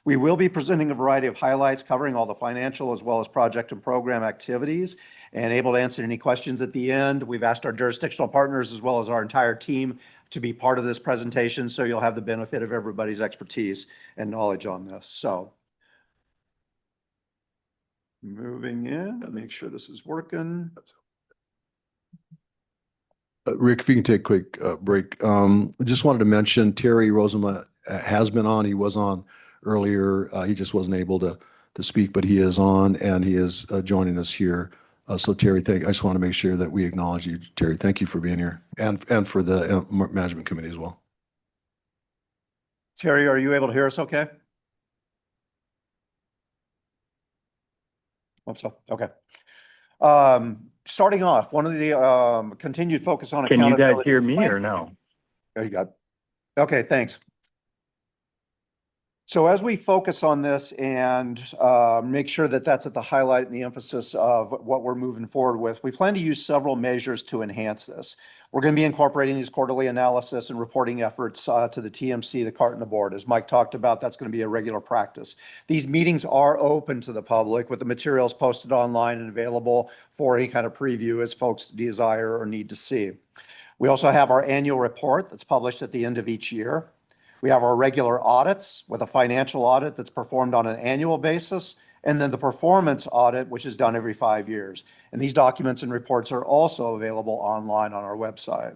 We will be presenting a variety of highlights covering all the financial as well as project and program activities and able to answer any questions at the end. We've asked our jurisdictional partners as well as our entire team to be part of this presentation, so you'll have the benefit of everybody's expertise and knowledge on this. So moving in, make sure this is working. Rick, if you can take a quick break. I just wanted to mention Terry Rosema has been on. He was on earlier. He just wasn't able to speak, but he is on and he is joining us here. So Terry, I just want to make sure that we acknowledge you, Terry. Thank you for being here and for the management committee as well. Terry, are you able to hear us okay? Hope so. Okay. Starting off, one of the continued focus on accountability. Can you guys hear me or no? There you go. Okay, thanks. So as we focus on this and make sure that that's at the highlight and the emphasis of what we're moving forward with, we plan to use several measures to enhance this. We're going to be incorporating these quarterly analysis and reporting efforts to the TMC, the CART, and the board. As Mike talked about, that's going to be a regular practice. These meetings are open to the public with the materials posted online and available for any kind of preview as folks desire or need to see. We also have our annual report that's published at the end of each year. We have our regular audits with a financial audit that's performed on an annual basis, and then the performance audit, which is done every 5 years. And these documents and reports are also available online on our website.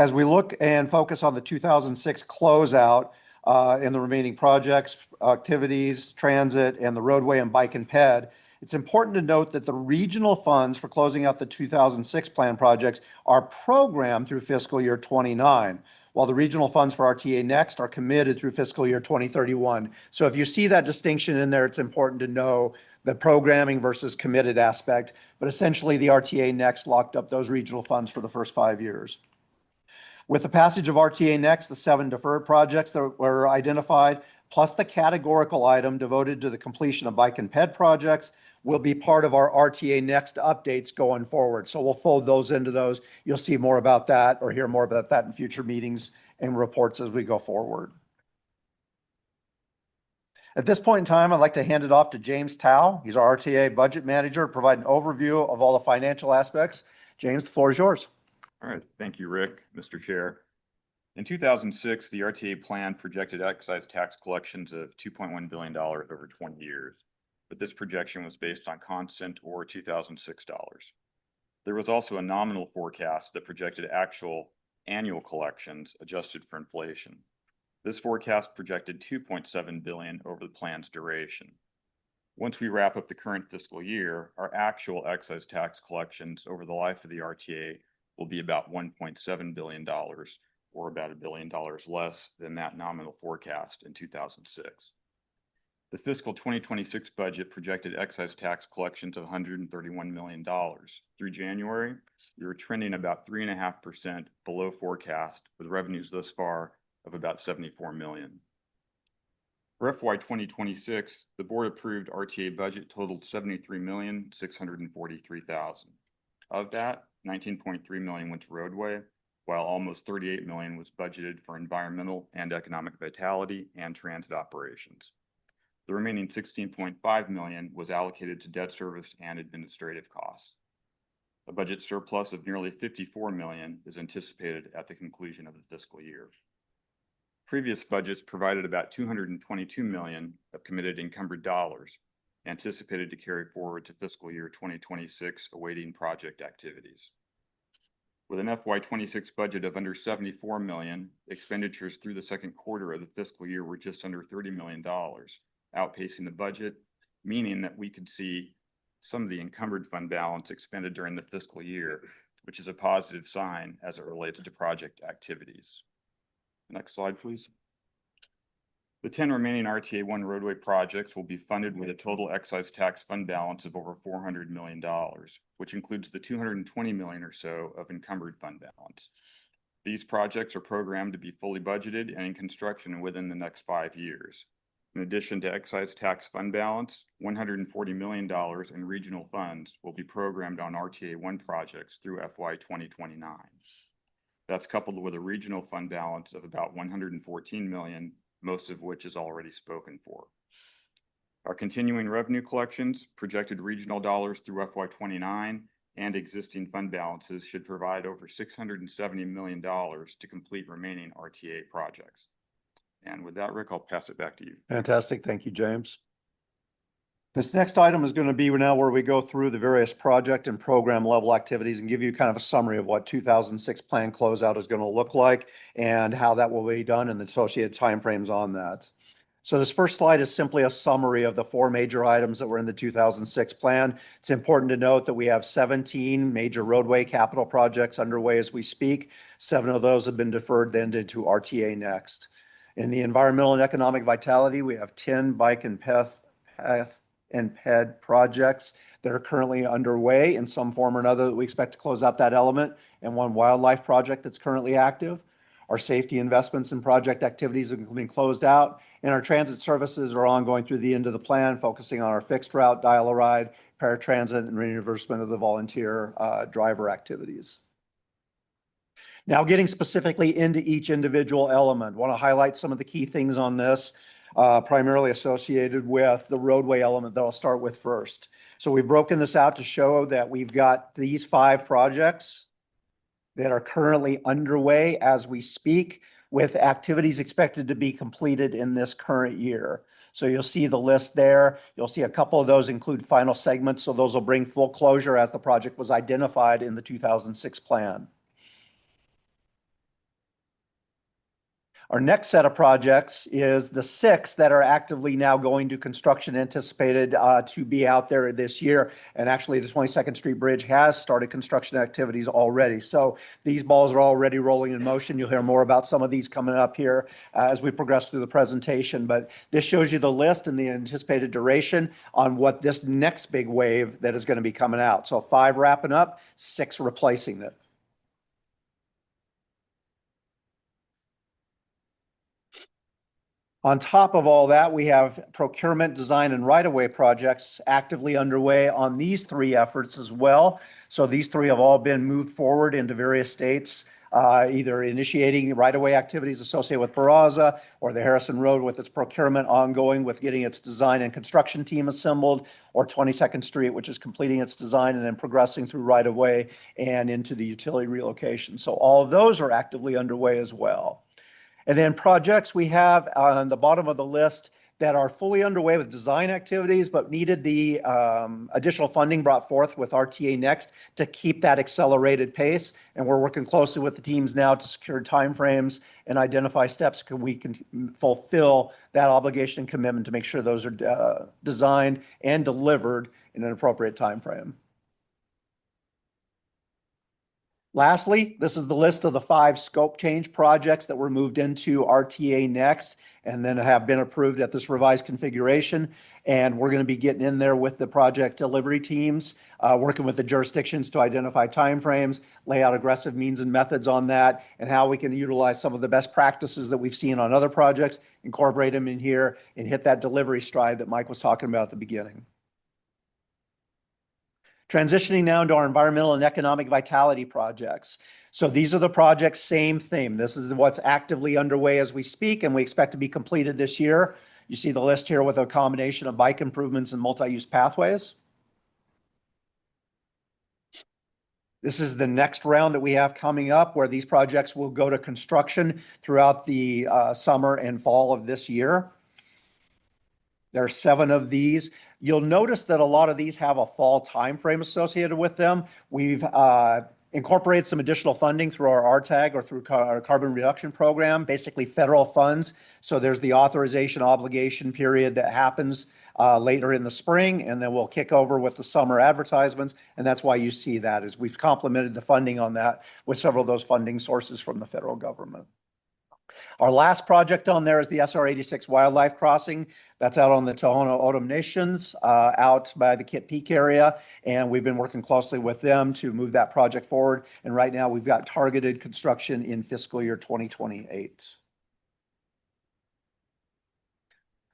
As we look and focus on the 2006 closeout and the remaining projects, activities, transit, and the roadway and bike and ped, it's important to note that the regional funds for closing out the 2006 plan projects are programmed through fiscal year 29, while the regional funds for RTA Next are committed through fiscal year 2031. So if you see that distinction in there, it's important to know the programming versus committed aspect, but essentially the RTA Next locked up those regional funds for the first 5 years. With the passage of RTA Next, the 7 deferred projects that were identified, plus the categorical item devoted to the completion of bike and ped projects will be part of our RTA Next updates going forward. So we'll fold those into those. You'll see more about that or hear more about that in future meetings and reports as we go forward. At this point in time, I'd like to hand it off to James Tao. He's our RTA budget manager, to provide an overview of all the financial aspects. James, the floor is yours. All right, thank you, Rick, Mr. Chair. In 2006, the RTA plan projected excise tax collections of $2.1 billion over 20 years, but this projection was based on constant or 2006 dollars. There was also a nominal forecast that projected actual annual collections adjusted for inflation. This forecast projected $2.7 billion over the plan's duration. Once we wrap up the current fiscal year, our actual excise tax collections over the life of the RTA will be about $1.7 billion, or about $1 billion less than that nominal forecast in 2006. The fiscal 2026 budget projected excise tax collections of $131 million. Through January, we were trending about 3.5% below forecast, with revenues thus far of about $74 million. For FY 2026, the board approved RTA budget totaled $73,643,000. Of that, $19.3 million went to roadway, while almost $38 million was budgeted for environmental and economic vitality and transit operations. The remaining $16.5 million was allocated to debt service and administrative costs. A budget surplus of nearly $54 million is anticipated at the conclusion of the fiscal year. Previous budgets provided about $222 million of committed encumbered dollars, anticipated to carry forward to fiscal year 2026, awaiting project activities. With an FY 26 budget of under $74 million, expenditures through the second quarter of the fiscal year were just under $30 million, outpacing the budget, meaning that we could see some of the encumbered fund balance expended during the fiscal year, which is a positive sign as it relates to project activities. Next slide, please. The 10 remaining RTA 1 roadway projects will be funded with a total excise tax fund balance of over $400 million, which includes the $220 million or so of encumbered fund balance. These projects are programmed to be fully budgeted and in construction within the next 5 years. In addition to excise tax fund balance, $140 million in regional funds will be programmed on RTA 1 projects through FY 2029. That's coupled with a regional fund balance of about $114 million, most of which is already spoken for. Our continuing revenue collections, projected regional dollars through FY 29, and existing fund balances should provide over $670 million to complete remaining RTA projects. And with that, Rick, I'll pass it back to you. Fantastic. Thank you, James. This next item is going to be now where we go through the various project and program level activities and give you kind of a summary of what 2006 plan closeout is going to look like and how that will be done and the associated timeframes on that. So this first slide is simply a summary of the 4 major items that were in the 2006 plan. It's important to note that we have 17 major roadway capital projects underway as we speak. 7 of those have been deferred then into RTA Next. In the environmental and economic vitality, we have 10 bike and path and PED projects that are currently underway in some form or another that we expect to close out that element, and 1 wildlife project that's currently active. Our safety investments and project activities have been closed out, and our transit services are ongoing through the end of the plan, focusing on our fixed route, dial-a-ride, paratransit, and reimbursement of the volunteer driver activities. Now, getting specifically into each individual element, I want to highlight some of the key things on this, primarily associated with the roadway element that I'll start with first. So we've broken this out to show that we've got these 5 projects that are currently underway as we speak, with activities expected to be completed in this current year. So you'll see the list there. You'll see a couple of those include final segments, so those will bring full closure as the project was identified in the 2006 plan. Our next set of projects is the 6 that are actively now going to construction, anticipated to be out there this year. And actually, the 22nd Street Bridge has started construction activities already. So these balls are already rolling in motion. You'll hear more about some of these coming up here as we progress through the presentation. But this shows you the list and the anticipated duration on what this next big wave that is going to be coming out. So 5 wrapping up, 6 replacing it. On top of all that, we have procurement, design, and right-of-way projects actively underway on these three efforts as well. So these three have all been moved forward into various states, either initiating right-of-way activities associated with Barraza or the Harrison Road with its procurement ongoing with getting its design and construction team assembled, or 22nd Street, which is completing its design and then progressing through right-of-way and into the utility relocation. So all of those are actively underway as well. And then projects we have on the bottom of the list that are fully underway with design activities, but needed the additional funding brought forth with RTA Next to keep that accelerated pace. And we're working closely with the teams now to secure timeframes and identify steps we can fulfill that obligation and commitment to make sure those are designed and delivered in an appropriate timeframe. Lastly, this is the list of the 5 scope change projects that were moved into RTA Next and then have been approved at this revised configuration. And we're going to be getting in there with the project delivery teams, working with the jurisdictions to identify timeframes, lay out aggressive means and methods on that, and how we can utilize some of the best practices that we've seen on other projects, incorporate them in here, and hit that delivery stride that Mike was talking about at the beginning. Transitioning now into our environmental and economic vitality projects. So these are the projects, same theme. This is what's actively underway as we speak, and we expect to be completed this year. You see the list here with a combination of bike improvements and multi-use pathways. This is the next round that we have coming up where these projects will go to construction throughout the summer and fall of this year. There are 7 of these. You'll notice that a lot of these have a fall timeframe associated with them. We've incorporated some additional funding through our RTAG or through our carbon reduction program, basically federal funds. So there's the authorization obligation period that happens later in the spring, and then we'll kick over with the summer advertisements. And that's why you see that, is we've complemented the funding on that with several of those funding sources from the federal government. Our last project on there is the SR 86 Wildlife Crossing. That's out on the Tohono O'odham Nations, out by the Kit Peak area. And we've been working closely with them to move that project forward. And right now we've got targeted construction in fiscal year 2028.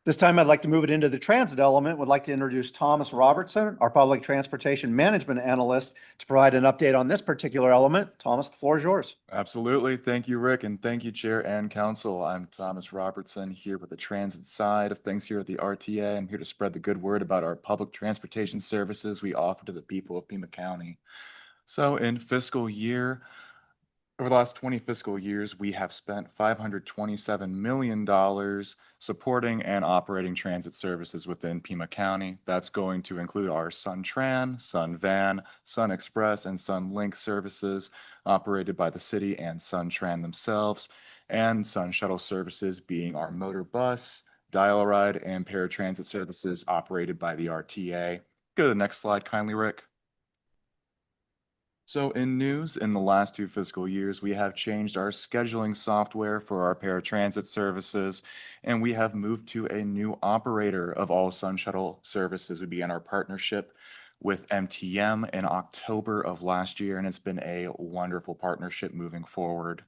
This time I'd like to move it into the transit element. Would like to introduce Thomas Robertson, our public transportation management analyst, to provide an update on this particular element. Thomas, the floor is yours. Absolutely. Thank you, Rick, and thank you, Chair and Council. I'm Thomas Robertson here with the transit side of things here at the RTA. I'm here to spread the good word about our public transportation services we offer to the people of Pima County. So in over the last 20 fiscal years, we have spent $527 million supporting and operating transit services within Pima County. That's going to include our SunTran, SunVan, SunExpress, and SunLink services operated by the city and SunTran themselves, and Sun Shuttle services being our motor bus, dial-a-ride, and paratransit services operated by the RTA. Go to the next slide kindly, Rick. So in news, in the last 2 fiscal years, we have changed our scheduling software for our paratransit services, and we have moved to a new operator of all Sun Shuttle services. We began our partnership with MTM in October of last year, and it's been a wonderful partnership moving forward.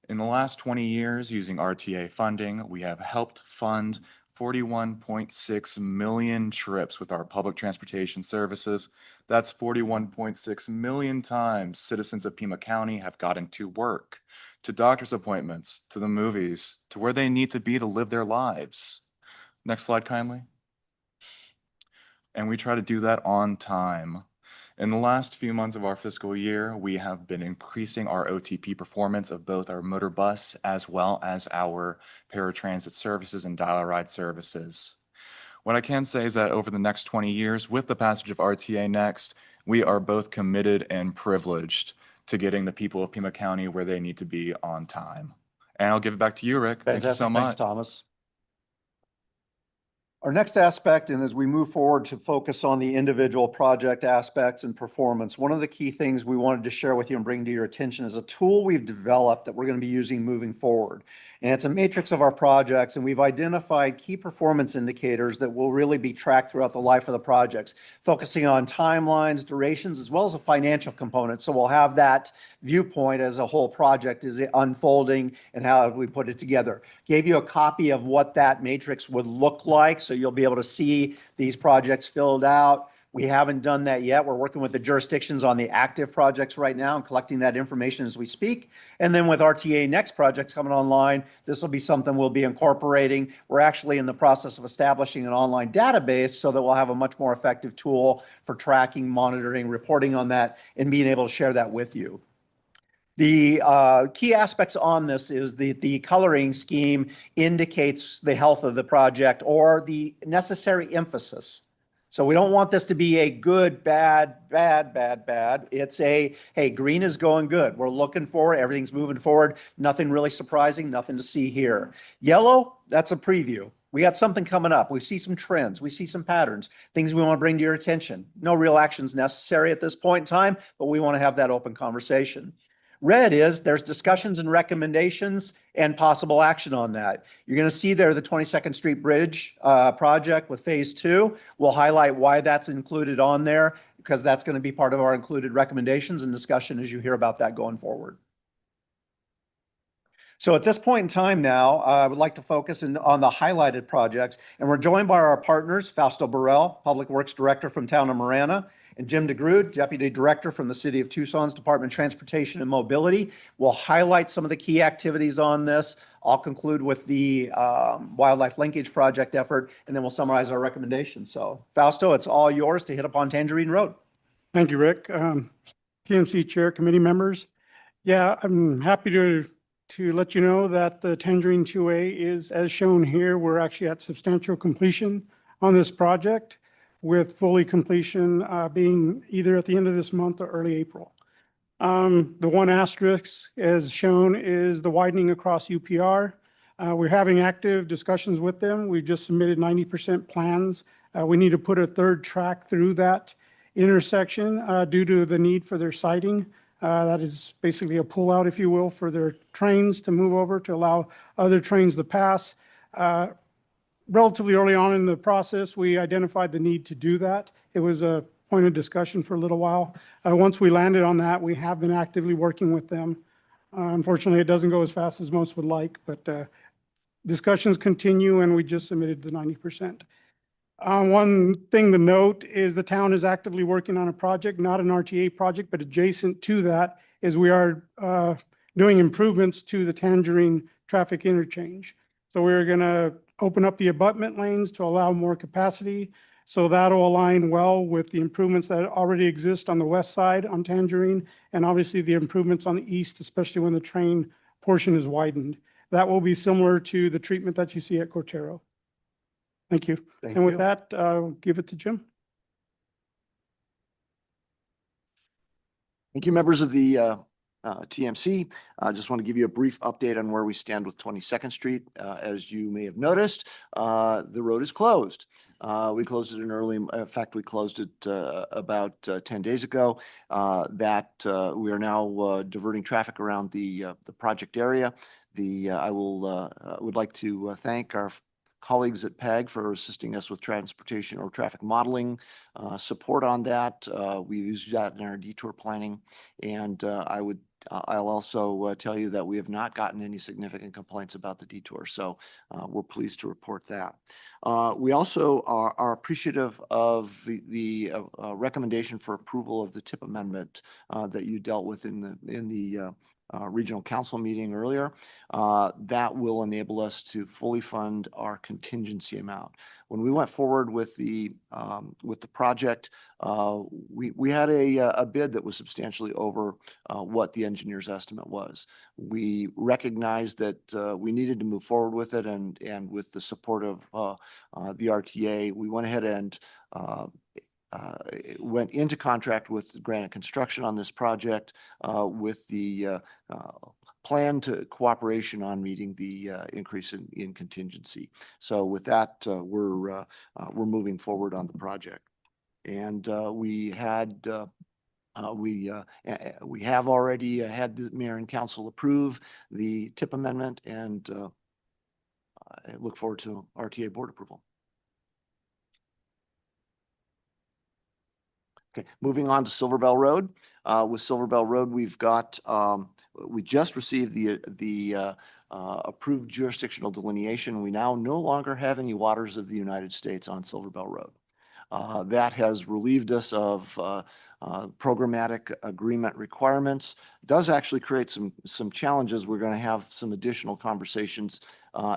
In the last 20 years, using RTA funding, we have helped fund 41.6 million trips with our public transportation services. That's 41.6 million times citizens of Pima County have gotten to work, to doctor's appointments, to the movies, to where they need to be to live their lives. Next slide, kindly. And we try to do that on time. In the last few months of our fiscal year, we have been increasing our OTP performance of both our motor bus as well as our paratransit services and dial-a-ride services. What I can say is that over the next 20 years, with the passage of RTA Next, we are both committed and privileged to getting the people of Pima County where they need to be on time. And I'll give it back to you, Rick. Thank you so much. Thanks, Thomas. Our next aspect, and as we move forward to focus on the individual project aspects and performance, one of the key things we wanted to share with you and bring to your attention is a tool we've developed that we're going to be using moving forward. And it's a matrix of our projects, and we've identified key performance indicators that will really be tracked throughout the life of the projects, focusing on timelines, durations, as well as a financial component. So we'll have that viewpoint as a whole project is unfolding and how we put it together. Gave you a copy of what that matrix would look like, so you'll be able to see these projects filled out. We haven't done that yet. We're working with the jurisdictions on the active projects right now and collecting that information as we speak. And then with RTA next projects coming online, this will be something we'll be incorporating. We're actually in the process of establishing an online database so that we'll have a much more effective tool for tracking, monitoring, reporting on that, and being able to share that with you. The key aspects on this is the coloring scheme indicates the health of the project or the necessary emphasis. So we don't want this to be a good, bad, bad, bad, bad. It's a, hey, green is going good. We're looking forward. Everything's moving forward. Nothing really surprising, nothing to see here. Yellow, that's a preview. We got something coming up. We see some trends. We see some patterns, things we want to bring to your attention. No real actions necessary at this point in time, but we want to have that open conversation. Red is there's discussions and recommendations and possible action on that. You're going to see there the 22nd Street Bridge project with phase 2. We'll highlight why that's included on there because that's going to be part of our included recommendations and discussion as you hear about that going forward. So at this point in time now, I would like to focus on the highlighted projects, and we're joined by our partners, Fausto Burrell, Public Works Director from Town of Marana, and Jim DeGrood, Deputy Director from the City of Tucson's Department of Transportation and Mobility. We'll highlight some of the key activities on this. I'll conclude with the wildlife linkage project effort, and then we'll summarize our recommendations. So Fausto, it's all yours to hit upon Tangerine Road. Thank you, Rick. TMC Chair, committee members. Yeah, I'm happy to let you know that the Tangerine 2A is, as shown here, we're actually at substantial completion on this project, with fully completion being either at the end of this month or early April. The one asterisk, as shown, is the widening across UPR. We're having active discussions with them. We've just submitted 90% plans. We need to put a third track through that intersection due to the need for their siting. That is basically a pullout, if you will, for their trains to move over to allow other trains to pass. Relatively early on in the process, we identified the need to do that. It was a point of discussion for a little while. Once we landed on that, we have been actively working with them. Unfortunately, it doesn't go as fast as most would like, but discussions continue, and we just submitted the 90%. One thing to note is the town is actively working on a project, not an RTA project, but adjacent to that is we are doing improvements to the Tangerine traffic interchange. So we're going to open up the abutment lanes to allow more capacity. So that'll align well with the improvements that already exist on the west side on Tangerine, and obviously the improvements on the east, especially when the train portion is widened. That will be similar to the treatment that you see at Cortero. Thank you. Thank and with you. that, I'll give it to Jim. Thank you, members of the TMC. I just want to give you a brief update on where we stand with 22nd Street. As you may have noticed, the road is closed. We closed it in fact, we closed it about 10 days ago. We are now diverting traffic around the project area. I would like to thank our colleagues at PAG for assisting us with transportation or traffic modeling support on that. We use that in our detour planning, and I'll also tell you that we have not gotten any significant complaints about the detour, so we're pleased to report that. We also are appreciative of the recommendation for approval of the TIP amendment that you dealt with in the regional council meeting earlier. That will enable us to fully fund our contingency amount. When we went forward with the project, we had a bid that was substantially over what the engineer's estimate was. We recognized that we needed to move forward with it, and with the support of the RTA, we went ahead and went into contract with Granite Construction on this project with the plan to cooperation on meeting the increase in contingency. So with that, we're moving forward on the project. And we have already had the mayor and council approve the tip amendment, and I look forward to RTA board approval. Okay, moving on to Silver Bell Road. With Silver Bell Road, we've got, we just received the approved jurisdictional delineation. We now no longer have any waters of the United States on Silver Bell Road. That has relieved us of programmatic agreement requirements. Does actually create some challenges. We're going to have some additional conversations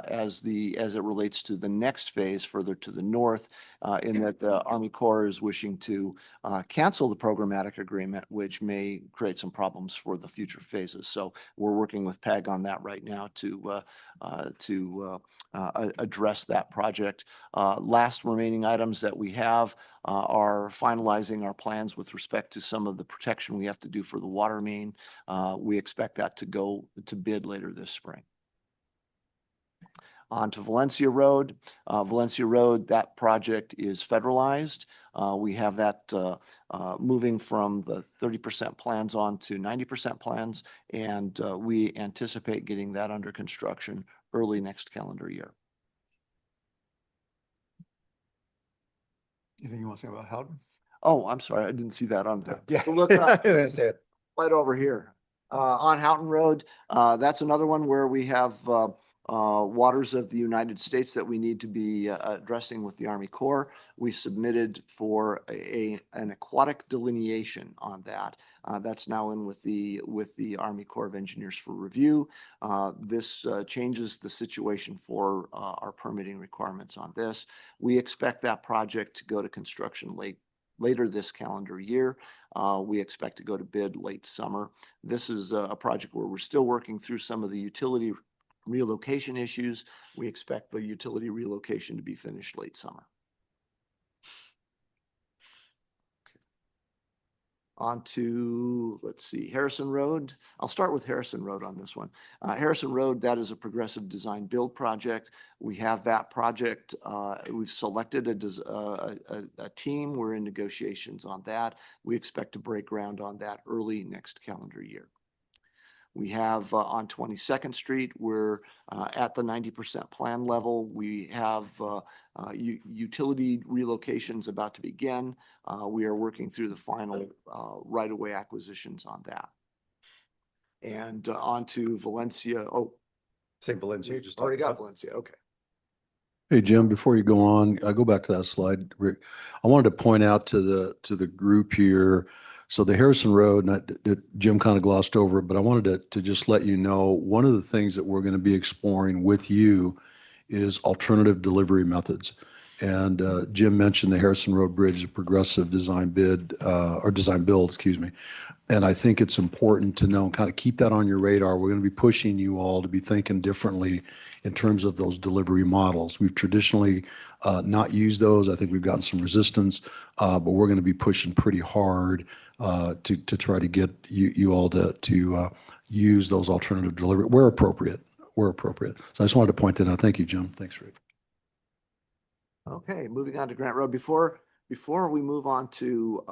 as it relates to the next phase further to the north, in that the Army Corps is wishing to cancel the programmatic agreement, which may create some problems for the future phases. So we're working with PAG on that right now to address that project. Last remaining items that we have are finalizing our plans with respect to some of the protection we have to do for the water main. We expect that to go to bid later this spring. On to Valencia Road. Valencia Road, that project is federalized. We have that moving from the 30% plans on to 90% plans, and we anticipate getting that under construction early next calendar year. Anything you want to say about Houghton? Oh, I'm sorry, I didn't see that on there. Yeah. So look up, right over here. On Houghton Road, that's another one where we have waters of the United States that we need to be addressing with the Army Corps. We submitted for an aquatic delineation on that. That's now in with the Army Corps of Engineers for review. This changes the situation for our permitting requirements on this. We expect that project to go to construction later this calendar year. We expect to go to bid late summer. This is a project where we're still working through some of the utility relocation issues. We expect the utility relocation to be finished late summer. On to, let's see, Harrison Road. I'll start with Harrison Road on this one. Harrison Road, that is a progressive design build project. We have that project. We've selected a team. We're in negotiations on that. We expect to break ground on that early next calendar year. We have on 22nd Street, we're at the 90% plan level. We have utility relocations about to begin. We are working through the final right-of-way acquisitions on that. And on to Valencia. Oh, Say Valencia. Just already got Valencia. Okay. Hey, Jim, before you go on, I go back to that slide, Rick. I wanted to point out to the group here. So the Harrison Road, Jim kind of glossed over, but I wanted to just let you know, one of the things that we're going to be exploring with you is alternative delivery methods. And Jim mentioned the Harrison Road Bridge, a progressive design bid, or design build, excuse me. And I think it's important to know, kind of keep that on your radar. We're going to be pushing you all to be thinking differently in terms of those delivery models. We've traditionally not used those. I think we've gotten some resistance, but we're going to be pushing pretty hard to try to get you all to use those alternative delivery where appropriate. So I just wanted to point that out. Thank you, Jim. Thanks, Rick. Okay, moving on to Grant Road. Before we move on to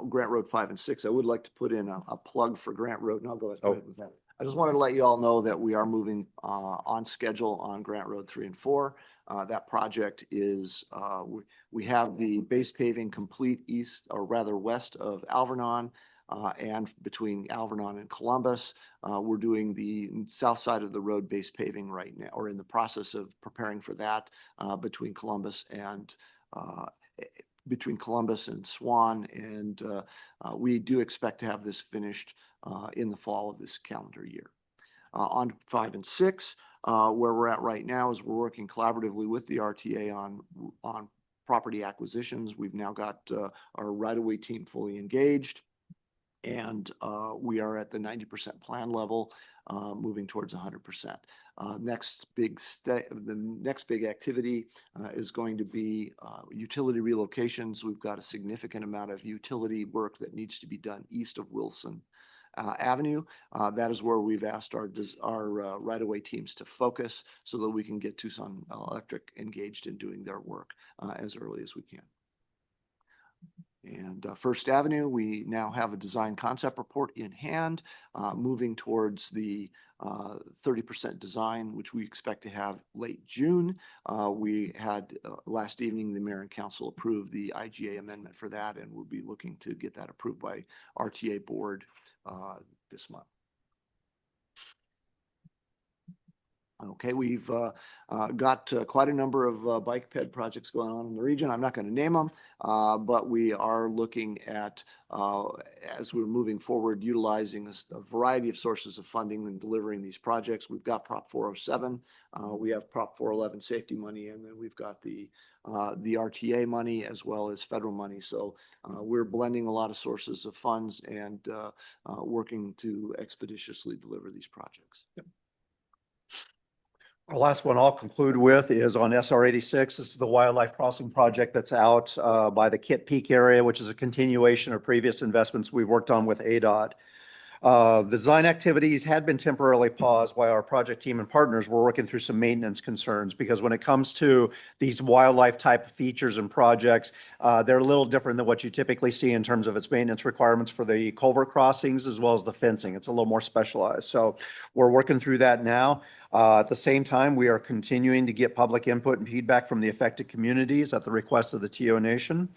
Grant Road 5 and 6, I would like to put in a plug for Grant Road, and I'll go ahead with that. I just wanted to let you all know that we are moving on schedule on Grant Road 3 and 4. That project is, we have the base paving complete east, or rather west of Alvernon, and between Alvernon and Columbus. We're doing the south side of the road base paving right now, or in the process of preparing for that, between Columbus and Swan, and we do expect to have this finished in the fall of this calendar year. On 5 and 6, where we're at right now is we're working collaboratively with the RTA on property acquisitions. We've now got our right-of-way team fully engaged, and we are at the 90% plan level, moving towards 100%. The next big activity is going to be utility relocations. We've got a significant amount of utility work that needs to be done east of Wilson Avenue. That is where we've asked our right-of-way teams to focus so that we can get Tucson Electric engaged in doing their work as early as we can. And First Avenue, we now have a design concept report in hand, moving towards the 30% design, which we expect to have late June. We had last evening, the mayor and council approved the IGA amendment for that, and we'll be looking to get that approved by RTA board this month. Okay, we've got quite a number of bike ped projects going on in the region. I'm not going to name them, but we are looking at, as we're moving forward, utilizing a variety of sources of funding and delivering these projects. We've got Prop 407, we have Prop 411 safety money, and then we've got the RTA money as well as federal money. So we're blending a lot of sources of funds and working to expeditiously deliver these projects. Yep. Our last one I'll conclude with is on SR 86. This is the wildlife crossing project that's out by the Kit Peak area, which is a continuation of previous investments we've worked on with ADOT. The design activities had been temporarily paused while our project team and partners were working through some maintenance concerns, because when it comes to these wildlife type features and projects, they're a little different than what you typically see in terms of its maintenance requirements for the culvert crossings as well as the fencing. It's a little more specialized. So we're working through that now. At the same time, we are continuing to get public input and feedback from the affected communities at the request of the TO Nation.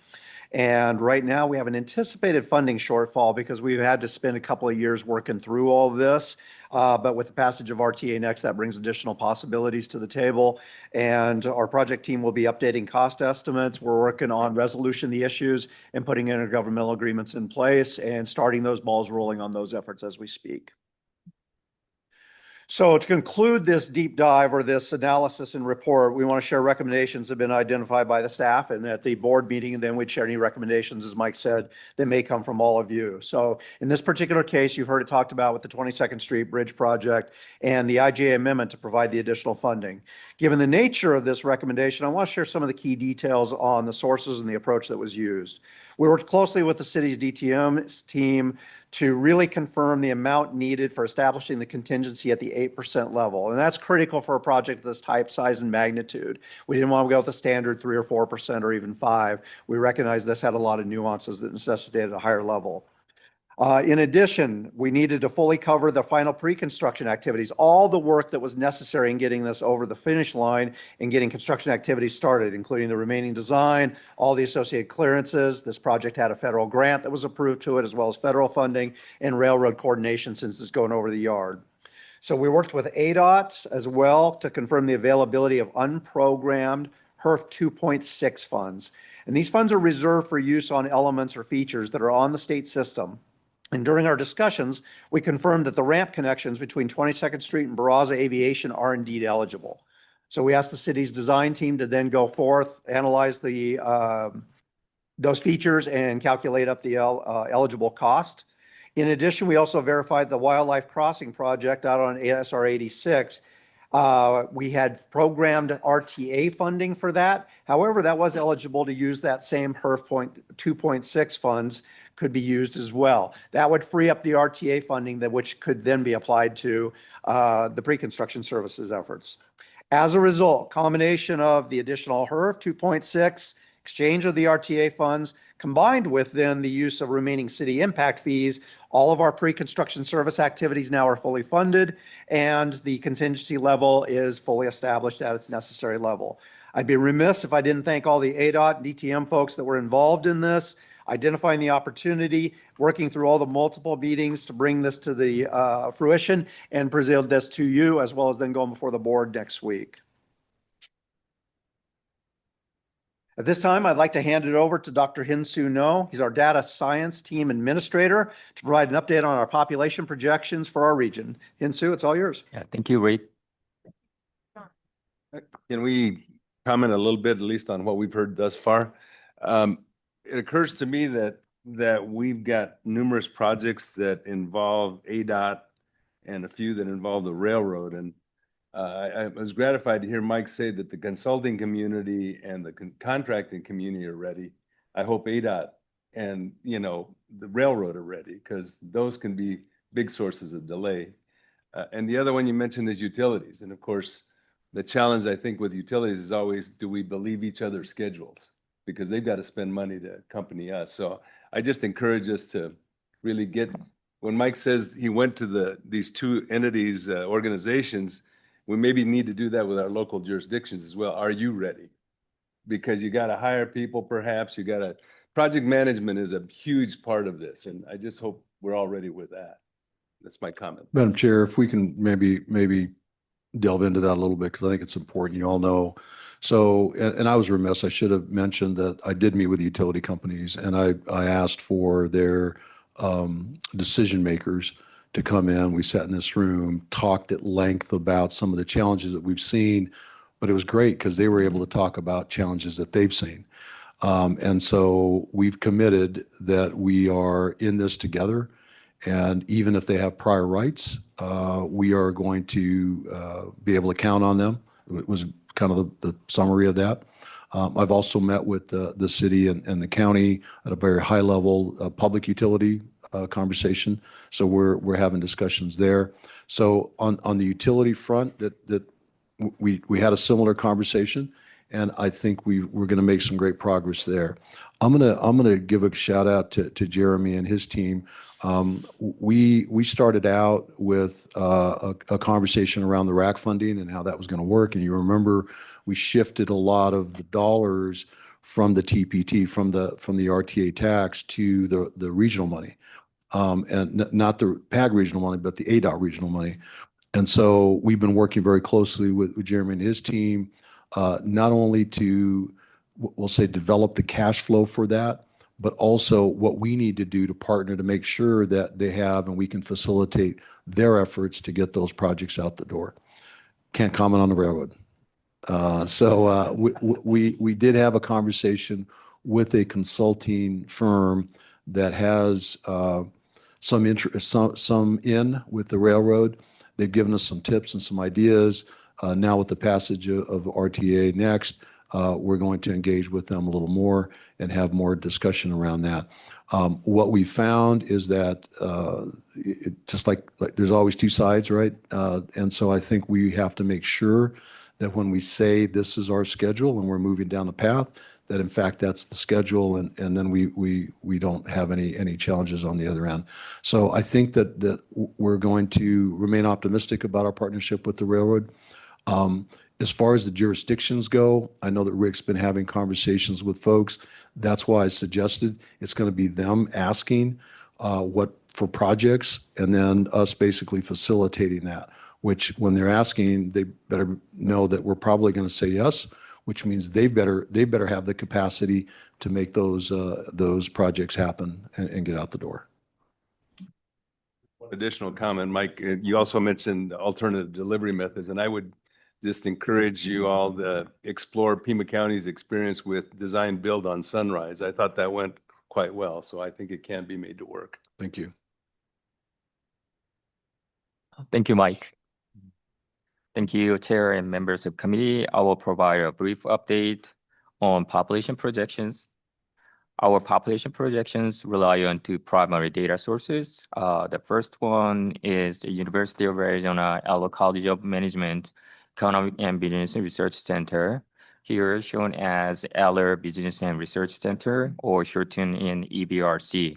And right now we have an anticipated funding shortfall because we've had to spend a couple of years working through all of this. But with the passage of RTA next, that brings additional possibilities to the table. And our project team will be updating cost estimates. We're working on resolution of the issues and putting intergovernmental agreements in place and starting those balls rolling on those efforts as we speak. So to conclude this deep dive or this analysis and report, we want to share recommendations that have been identified by the staff and at the board meeting, and then we'd share any recommendations, as Mike said, that may come from all of you. So in this particular case, you've heard it talked about with the 22nd Street Bridge project and the IGA amendment to provide the additional funding. Given the nature of this recommendation, I want to share some of the key details on the sources and the approach that was used. We worked closely with the city's DTM team to really confirm the amount needed for establishing the contingency at the 8% level. And that's critical for a project of this type, size, and magnitude. We didn't want to go with the standard 3 or 4% or even 5%. We recognized this had a lot of nuances that necessitated a higher level. In addition, we needed to fully cover the final pre-construction activities, all the work that was necessary in getting this over the finish line and getting construction activities started, including the remaining design, all the associated clearances. This project had a federal grant that was approved to it, as well as federal funding and railroad coordination since it's going over the yard. So we worked with ADOT as well to confirm the availability of unprogrammed HERF 2.6 funds. And these funds are reserved for use on elements or features that are on the state system. And during our discussions, we confirmed that the ramp connections between 22nd Street and Barraza Aviation are indeed eligible. So we asked the city's design team to then go forth, analyze the those features and calculate up the eligible cost. In addition, we also verified the wildlife crossing project out on SR 86. We had programmed RTA funding for that. However, that was eligible to use that same HERF 2.6 funds could be used as well. That would free up the RTA funding which could then be applied to the pre-construction services efforts. As a result, combination of the additional HERF 2.6, exchange of the RTA funds, combined with then the use of remaining city impact fees, all of our pre-construction service activities now are fully funded, and the contingency level is fully established at its necessary level. I'd be remiss if I didn't thank all the ADOT and DTM folks that were involved in this, identifying the opportunity, working through all the multiple meetings to bring this to the fruition and present this to you, as well as then going before the board next week. At this time, I'd like to hand it over to Dr. Hyun-Soo No. He's our data science team administrator to provide an update on our population projections for our region. Hyun-Soo, it's all yours. Yeah, thank you, Ray. Can we comment a little bit, at least on what we've heard thus far? It occurs to me that we've got numerous projects that involve ADOT and a few that involve the railroad. And I was gratified to hear Mike say that the consulting community and the contracting community are ready. I hope ADOT and, the railroad are ready, because those can be big sources of delay. And the other one you mentioned is utilities. And of course, the challenge I think with utilities is always, do we believe each other's schedules? Because they've got to spend money to accompany us. So I just encourage us to really get, when Mike says he went to these two entities, organizations, we maybe need to do that with our local jurisdictions as well. Are you ready? Because you got to hire people, perhaps you got to, project management is a huge part of this. And I just hope we're all ready with that. That's my comment. Madam Chair, if we can maybe delve into that a little bit, because I think it's important. You all know. So, and I was remiss, I should have mentioned that I did meet with the utility companies, and I asked for their decision makers to come in. We sat in this room, talked at length about some of the challenges that we've seen, but it was great because they were able to talk about challenges that they've seen. And so we've committed that we are in this together. And even if they have prior rights, we are going to be able to count on them. It was kind of the summary of that. I've also met with the city and the county at a very high level public utility conversation. So we're having discussions there. So on the utility front, that we had a similar conversation, and I think we're going to make some great progress there. I'm gonna give a shout out to Jeremy and his team. We started out with a conversation around the RAC funding and how that was going to work. And you remember we shifted a lot of the dollars from the TPT, from the RTA tax to the regional money, and not the PAG regional money, but the ADOT regional money. And so we've been working very closely with Jeremy and his team, not only to, we'll say, develop the cash flow for that, but also what we need to do to partner to make sure that they have and we can facilitate their efforts to get those projects out the door. Can't comment on the railroad. So we did have a conversation with a consulting firm that has some interest, some in with the railroad. They've given us some tips and some ideas. Now with the passage of RTA next, we're going to engage with them a little more and have more discussion around that. What we found is that just like there's always two sides, right? And so I think we have to make sure that when we say this is our schedule and we're moving down the path, that in fact that's the schedule, and then we don't have any challenges on the other end. So I think that we're going to remain optimistic about our partnership with the railroad. As far as the jurisdictions go, I know that Rick's been having conversations with folks. That's why I suggested it's going to be them asking what for projects, and then us basically facilitating that, which when they're asking, they better know that we're probably going to say yes, which means they better have the capacity to make those projects happen and get out the door. One additional comment, Mike, you also mentioned alternative delivery methods, and I would just encourage you all to explore Pima County's experience with design build on Sunrise. I thought that went quite well, so I think it can be made to work. Thank you. Thank you, Mike. Thank you, Chair and members of committee. I will provide a brief update on population projections. Our population projections rely on two primary data sources. The first one is the University of Arizona Eller College of Management Economic and Business Research Center, here shown as Eller Business and Research Center, or shortened in EBRC.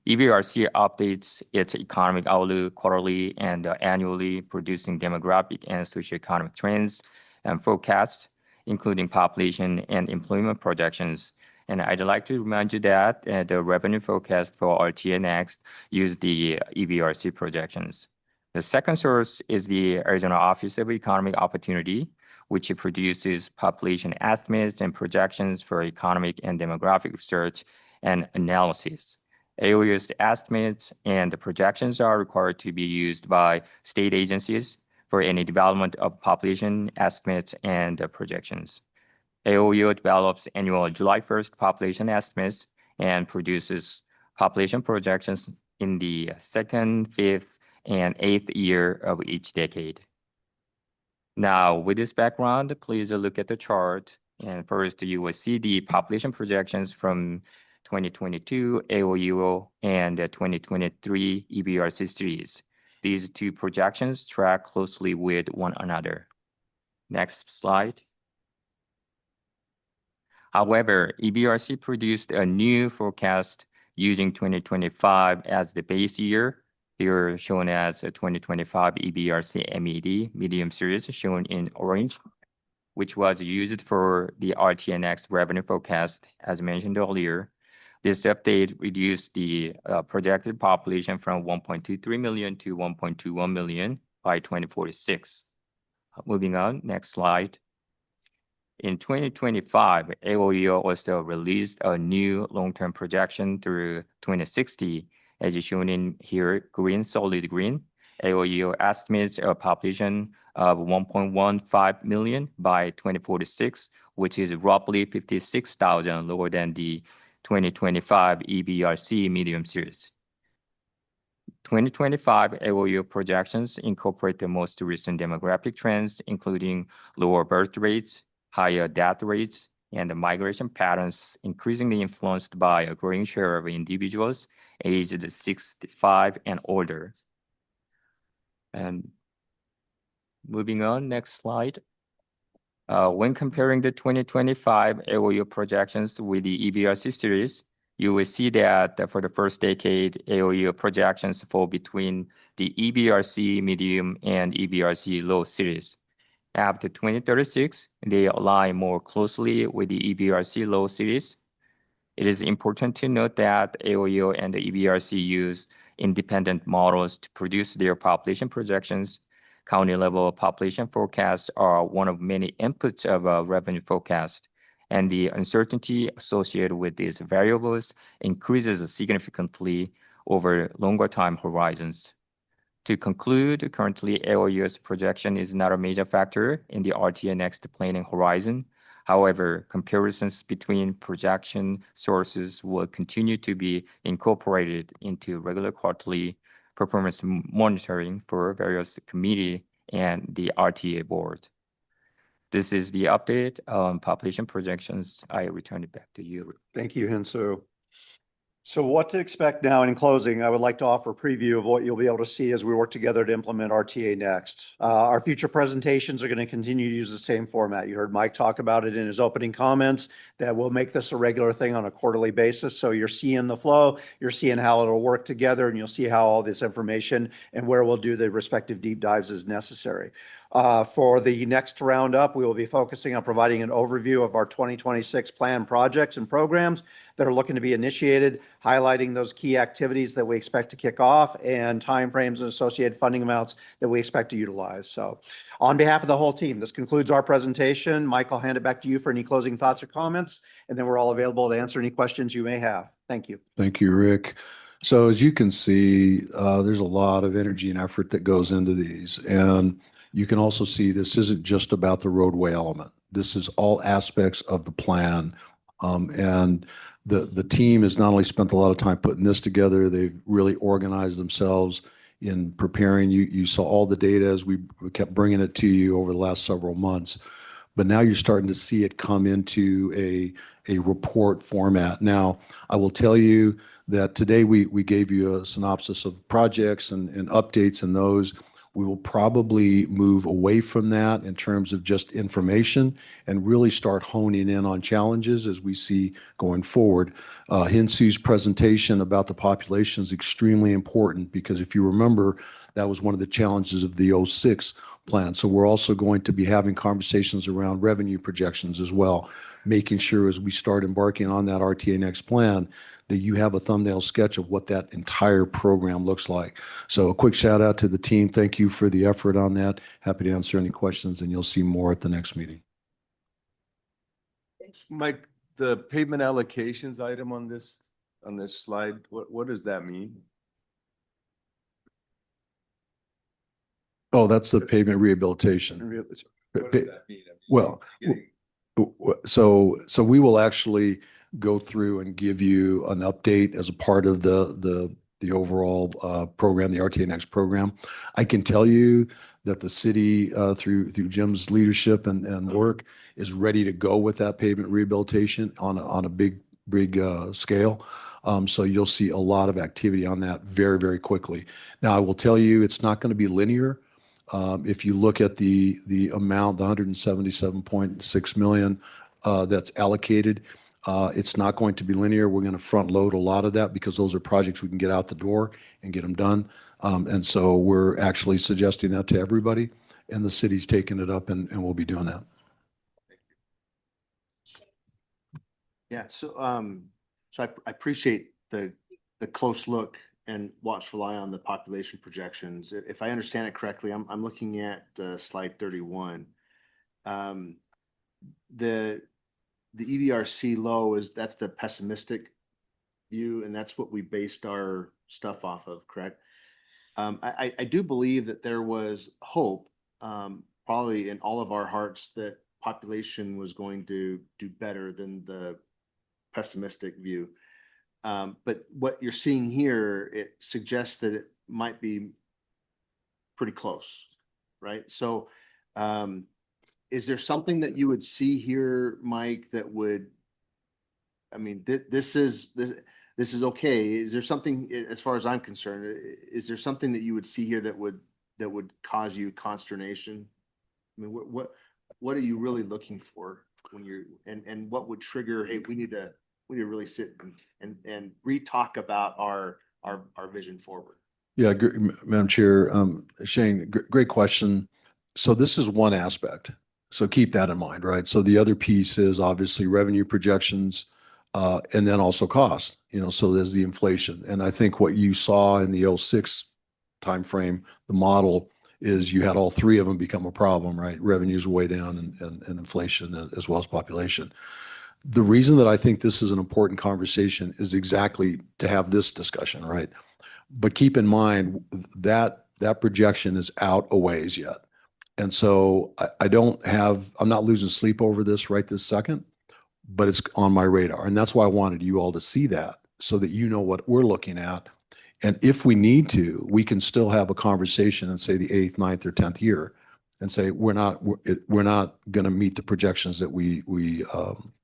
EBRC updates its economic outlook quarterly and annually, producing demographic and socioeconomic trends and forecasts, including population and employment projections. And I'd like to remind you that the revenue forecast for RTA Next use the EBRC projections. The second source is the Arizona Office of Economic Opportunity, which produces population estimates and projections for economic and demographic research and analysis. AOU's estimates and the projections are required to be used by state agencies for any development of population estimates and projections. AOU develops annual July 1st population estimates and produces population projections in the second, fifth, and eighth year of each decade. Now, with this background, please look at the chart. And first, you will see the population projections from 2022 AOUO and 2023 EBRC series. These two projections track closely with one another. Next slide. However, EBRC produced a new forecast using 2025 as the base year. Here shown as a 2025 EBRC MED medium series shown in orange, which was used for the RTA Next revenue forecast, as mentioned earlier. This update reduced the projected population from 1.23 million to 1.21 million by 2046. Moving on, next slide. In 2025, AOEO also released a new long-term projection through 2060, as shown in here, green, solid green. AOEO estimates a population of 1.15 million by 2046, which is roughly 56,000 lower than the 2025 EBRC medium series. 2025 AOEO projections incorporate the most recent demographic trends, including lower birth rates, higher death rates, and the migration patterns increasingly influenced by a growing share of individuals aged 65 and older. And moving on, next slide. When comparing the 2025 AOEO projections with the EBRC series, you will see that for the first decade, AOEO projections fall between the EBRC medium and EBRC low series. After 2036, they align more closely with the EBRC low series. It is important to note that AOEO and the EBRC use independent models to produce their population projections. County-level population forecasts are one of many inputs of a revenue forecast, and the uncertainty associated with these variables increases significantly over longer time horizons. To conclude, currently AOEO's projection is not a major factor in the RTA Next planning horizon. However, comparisons between projection sources will continue to be incorporated into regular quarterly performance monitoring for various committee and the RTA board. This is the update on population projections. I return it back to you. Thank you, Hinsu. So what to expect now? In closing, I would like to offer a preview of what you'll be able to see as we work together to implement RTA Next. Our future presentations are going to continue to use the same format. You heard Mike talk about it in his opening comments, that we'll make this a regular thing on a quarterly basis. So you're seeing the flow, you're seeing how it'll work together, and you'll see how all this information and where we'll do the respective deep dives is necessary. For the next roundup, we will be focusing on providing an overview of our 2026 plan projects and programs that are looking to be initiated, highlighting those key activities that we expect to kick off and timeframes and associated funding amounts that we expect to utilize. So on behalf of the whole team, this concludes our presentation. Mike, I'll hand it back to you for any closing thoughts or comments, and then we're all available to answer any questions you may have. Thank you. Thank you, Rick. So as you can see, there's a lot of energy and effort that goes into these. And you can also see this isn't just about the roadway element. This is all aspects of the plan. And the team has not only spent a lot of time putting this together, they've really organized themselves in preparing. You saw all the data as we kept bringing it to you over the last several months. But now you're starting to see it come into a report format. Now, I will tell you that today we gave you a synopsis of projects and updates in those. We will probably move away from that in terms of just information and really start honing in on challenges as we see going forward. Hinsu's presentation about the population is extremely important because if you remember, that was one of the challenges of the 06 plan. So we're also going to be having conversations around revenue projections as well, making sure as we start embarking on that RTA Next plan that you have a thumbnail sketch of what that entire program looks like. So a quick shout out to the team. Thank you for the effort on that. Happy to answer any questions, and you'll see more at the next meeting. Mike, the pavement allocations item on this slide, what does that mean? Oh, that's the pavement rehabilitation. What does that mean? Well, so we will actually go through and give you an update as a part of the overall program, the RTA Next program. I can tell you that the city, through Jim's leadership and work, is ready to go with that pavement rehabilitation on a big scale. So you'll see a lot of activity on that very, very quickly. Now, I will tell you, it's not going to be linear. If you look at the amount, the 177.6 million that's allocated, it's not going to be linear. We're going to front load a lot of that because those are projects we can get out the door and get them done. And so we're actually suggesting that to everybody, and the city's taking it up, and we'll be doing that. Yeah, so I appreciate the close look and watchful eye on the population projections. If I understand it correctly, I'm looking at slide 31. The EVRC low that's the pessimistic view, and that's what we based our stuff off of, correct? I do believe that there was hope, probably in all of our hearts, that population was going to do better than the pessimistic view. But what you're seeing here, it suggests that it might be pretty close, right? So is there something that you would see here, Mike, that would, I mean, this is okay. Is there something, as far as I'm concerned, is there something that you would see here that would cause you consternation? I mean, what are you really looking for when you're, and what would trigger, hey, we need to really sit and re-talk about our vision forward? Yeah, Madam Chair, Shane, great question. So this is one aspect. So keep that in mind, right? So the other piece is obviously revenue projections, and then also cost, so there's the inflation. And I think what you saw in the 06 timeframe, the model is you had all three of them become a problem, right? Revenues way down and inflation as well as population. The reason that I think this is an important conversation is exactly to have this discussion, right? But keep in mind that projection is out a ways yet. And so I'm not losing sleep over this right this second, but it's on my radar. And that's why I wanted you all to see that so that you know what we're looking at. And if we need to, we can still have a conversation and say the 8th, 9th, or 10th year and say, we're not going to meet the projections that we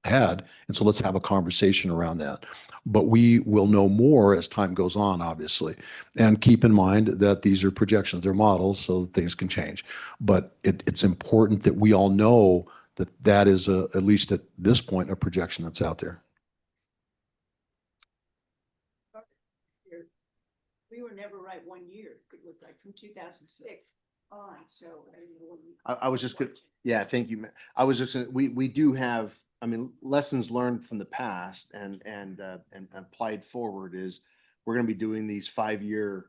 had. And so let's have a conversation around that. But we will know more as time goes on, obviously. And keep in mind that these are projections, they're models, so things can change. But it's important that we all know that is, at least at this point, a projection that's out there. We were never right 1 year. It looked like from 2006 on. So I was just good. Yeah, thank you. I was just, we do have, I mean, lessons learned from the past and applied forward is we're going to be doing these 5-year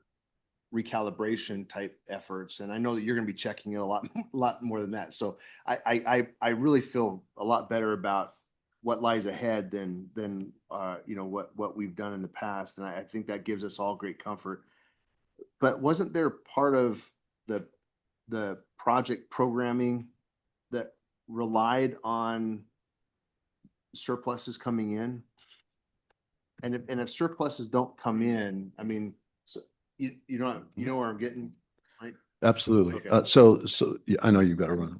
recalibration type efforts. And I know that you're going to be checking it a lot more than that. So I really feel a lot better about what lies ahead than what we've done in the past. And I think that gives us all great comfort. But wasn't there part of the project programming that relied on surpluses coming in? And if surpluses don't come in, I mean, so you know where I'm getting, right? Absolutely. Okay. So yeah, I know you've got to run.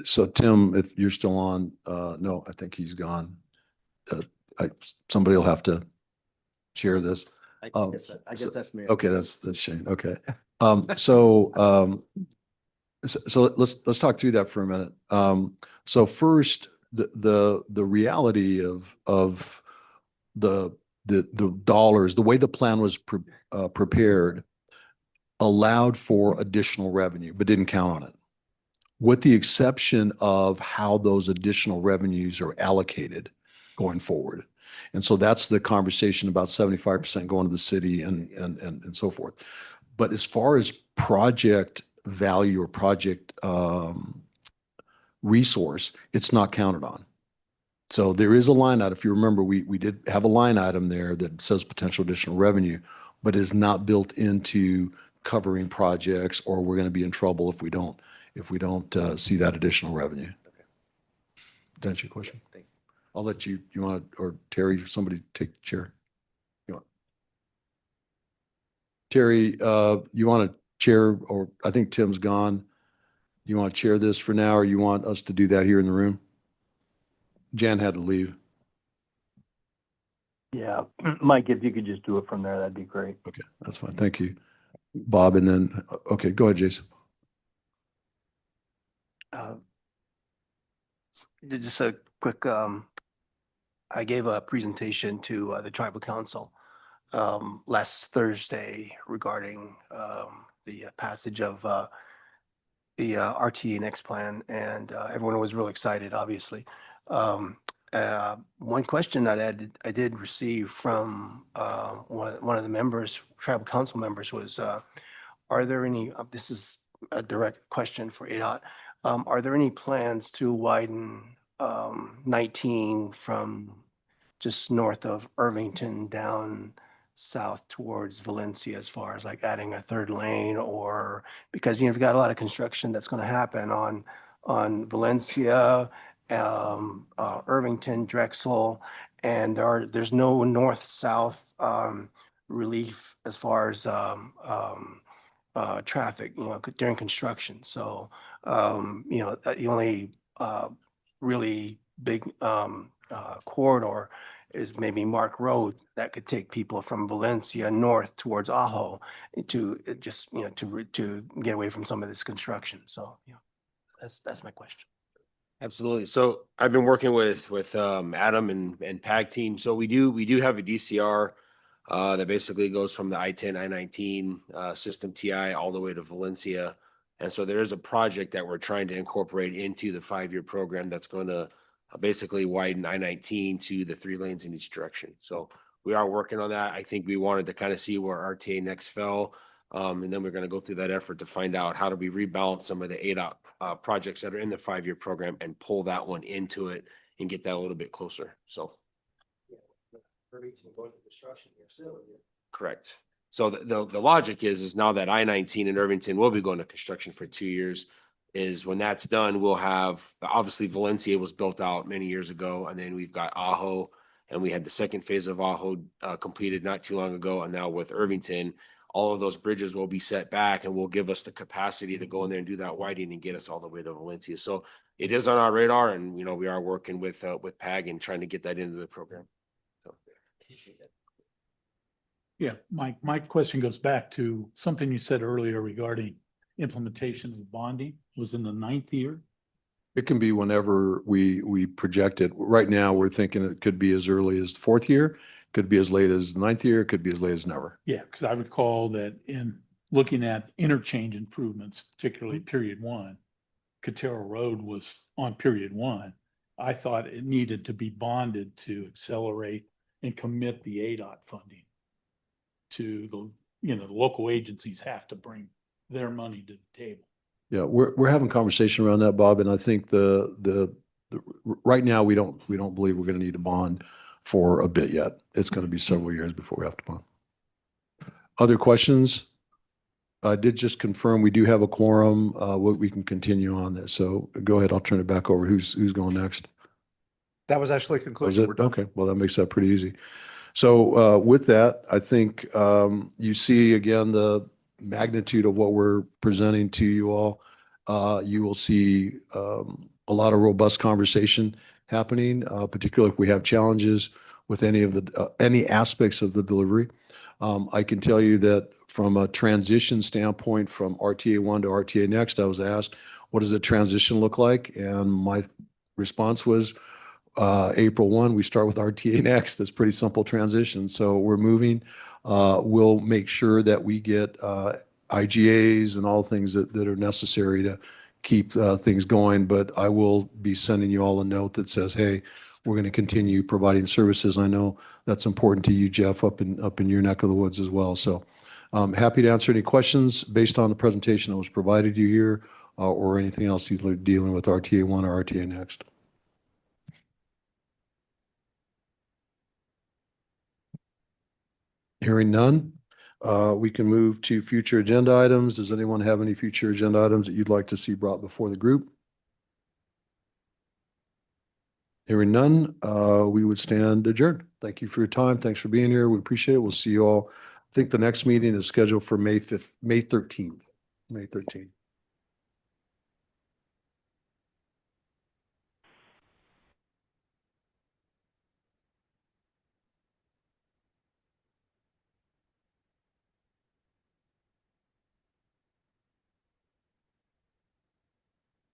So Tim, if you're still on, no, I think he's gone. Somebody will have to share this. I guess that's me. Okay, that's Shane. Okay. So let's talk through that for a minute. So first, the reality of the dollars, the way the plan was prepared, allowed for additional revenue, but didn't count on it, with the exception of how those additional revenues are allocated going forward. And so that's the conversation about 75% going to the city and so forth. But as far as project value or project resource, it's not counted on. So there is a line item. If you remember, we did have a line item there that says potential additional revenue, but is not built into covering projects, or we're going to be in trouble if we don't see that additional revenue. Okay. Does that answer your question? Thank you. I'll let you want to, or Terry, somebody take the chair. You want? Terry, you want to chair, or I think Tim's gone. You want to chair this for now, or you want us to do that here in the room? Jan had to leave. Yeah, Mike, if you could just do it from there, that'd be great. Okay, that's fine. Thank you, Bob. And then, okay, go ahead, Jason. Just a quick, I gave a presentation to the tribal council last Thursday regarding the passage of the RTA next plan, and everyone was real excited, obviously. One question that I did receive from one of the members, tribal council members, was are there any, this is a direct question for ADOT, are there any plans to widen 19 from just north of Irvington down south towards Valencia, as far as like adding a third lane? Or because you've got a lot of construction that's going to happen on Valencia, Irvington, Drexel, and there's no north-south relief as far as traffic, during construction. So, the only really big corridor is maybe Mark Road that could take people from Valencia north towards Ajo to just, to get away from some of this construction. So, that's my question. Absolutely. So I've been working with Adam and PAG team. So we do have a DCR that basically goes from the I-10, I-19 system TI all the way to Valencia. And so there is a project that we're trying to incorporate into the 5-year program that's going to basically widen I-19 to the 3 lanes in each direction. So we are working on that. I think we wanted to kind of see where RTA next fell. And then we're going to go through that effort to find out how do we rebalance some of the ADOT projects that are in the 5-year program and pull that one into it and get that a little bit closer. So. Correct. So the logic is now that I-19 in Irvington will be going to construction for 2 years, is when that's done, we'll have, obviously Valencia was built out many years ago, and then we've got Ajo, and we had the second phase of Ajo completed not too long ago, and now with Irvington, all of those bridges will be set back and will give us the capacity to go in there and do that widening and get us all the way to Valencia. So it is on our radar, and we are working with PAG and trying to get that into the program. So appreciate that. Yeah, my question goes back to something you said earlier regarding implementation of bonding was in the 9th year. It can be whenever we project it. Right now, we're thinking it could be as early as the 4th year, could be as late as 9th year, could be as late as never. Yeah, because I recall that in looking at interchange improvements, particularly period 1, Cotero Road was on period 1. I thought it needed to be bonded to accelerate and commit the ADOT funding to the, the local agencies have to bring their money to the table. Yeah, we're having conversation around that, Bob, and I think the right now we don't believe we're going to need a bond for a bit yet. It's going to be several years before we have to bond. Other questions? I did just confirm we do have a quorum. We can continue on this. So go ahead. I'll turn it back over. Who's going next? That was actually Was conclusive. it? Okay. Well, that makes that pretty easy. So with that, I think you see again the magnitude of what we're presenting to you all. You will see a lot of robust conversation happening, particularly if we have challenges with any aspects of the delivery. I can tell you that from a transition standpoint, from RTA 1 to RTA Next, I was asked, what does the transition look like? And my response was, April 1, we start with RTA Next. That's pretty simple transition. So we're moving. We'll make sure that we get IGAs and all things that are necessary to keep things going. But I will be sending you all a note that says, hey, we're going to continue providing services. I know that's important to you, Jeff, up in your neck of the woods as well. So I'm happy to answer any questions based on the presentation that was provided you here or anything else you're dealing with RTA 1 or RTA Next. Hearing none, we can move to future agenda items. Does anyone have any future agenda items that you'd like to see brought before the group? Hearing none, we would stand adjourned. Thank you for your time. Thanks for being here. We appreciate it. We'll see you all. I think the next meeting is scheduled for May 13th. May 13th.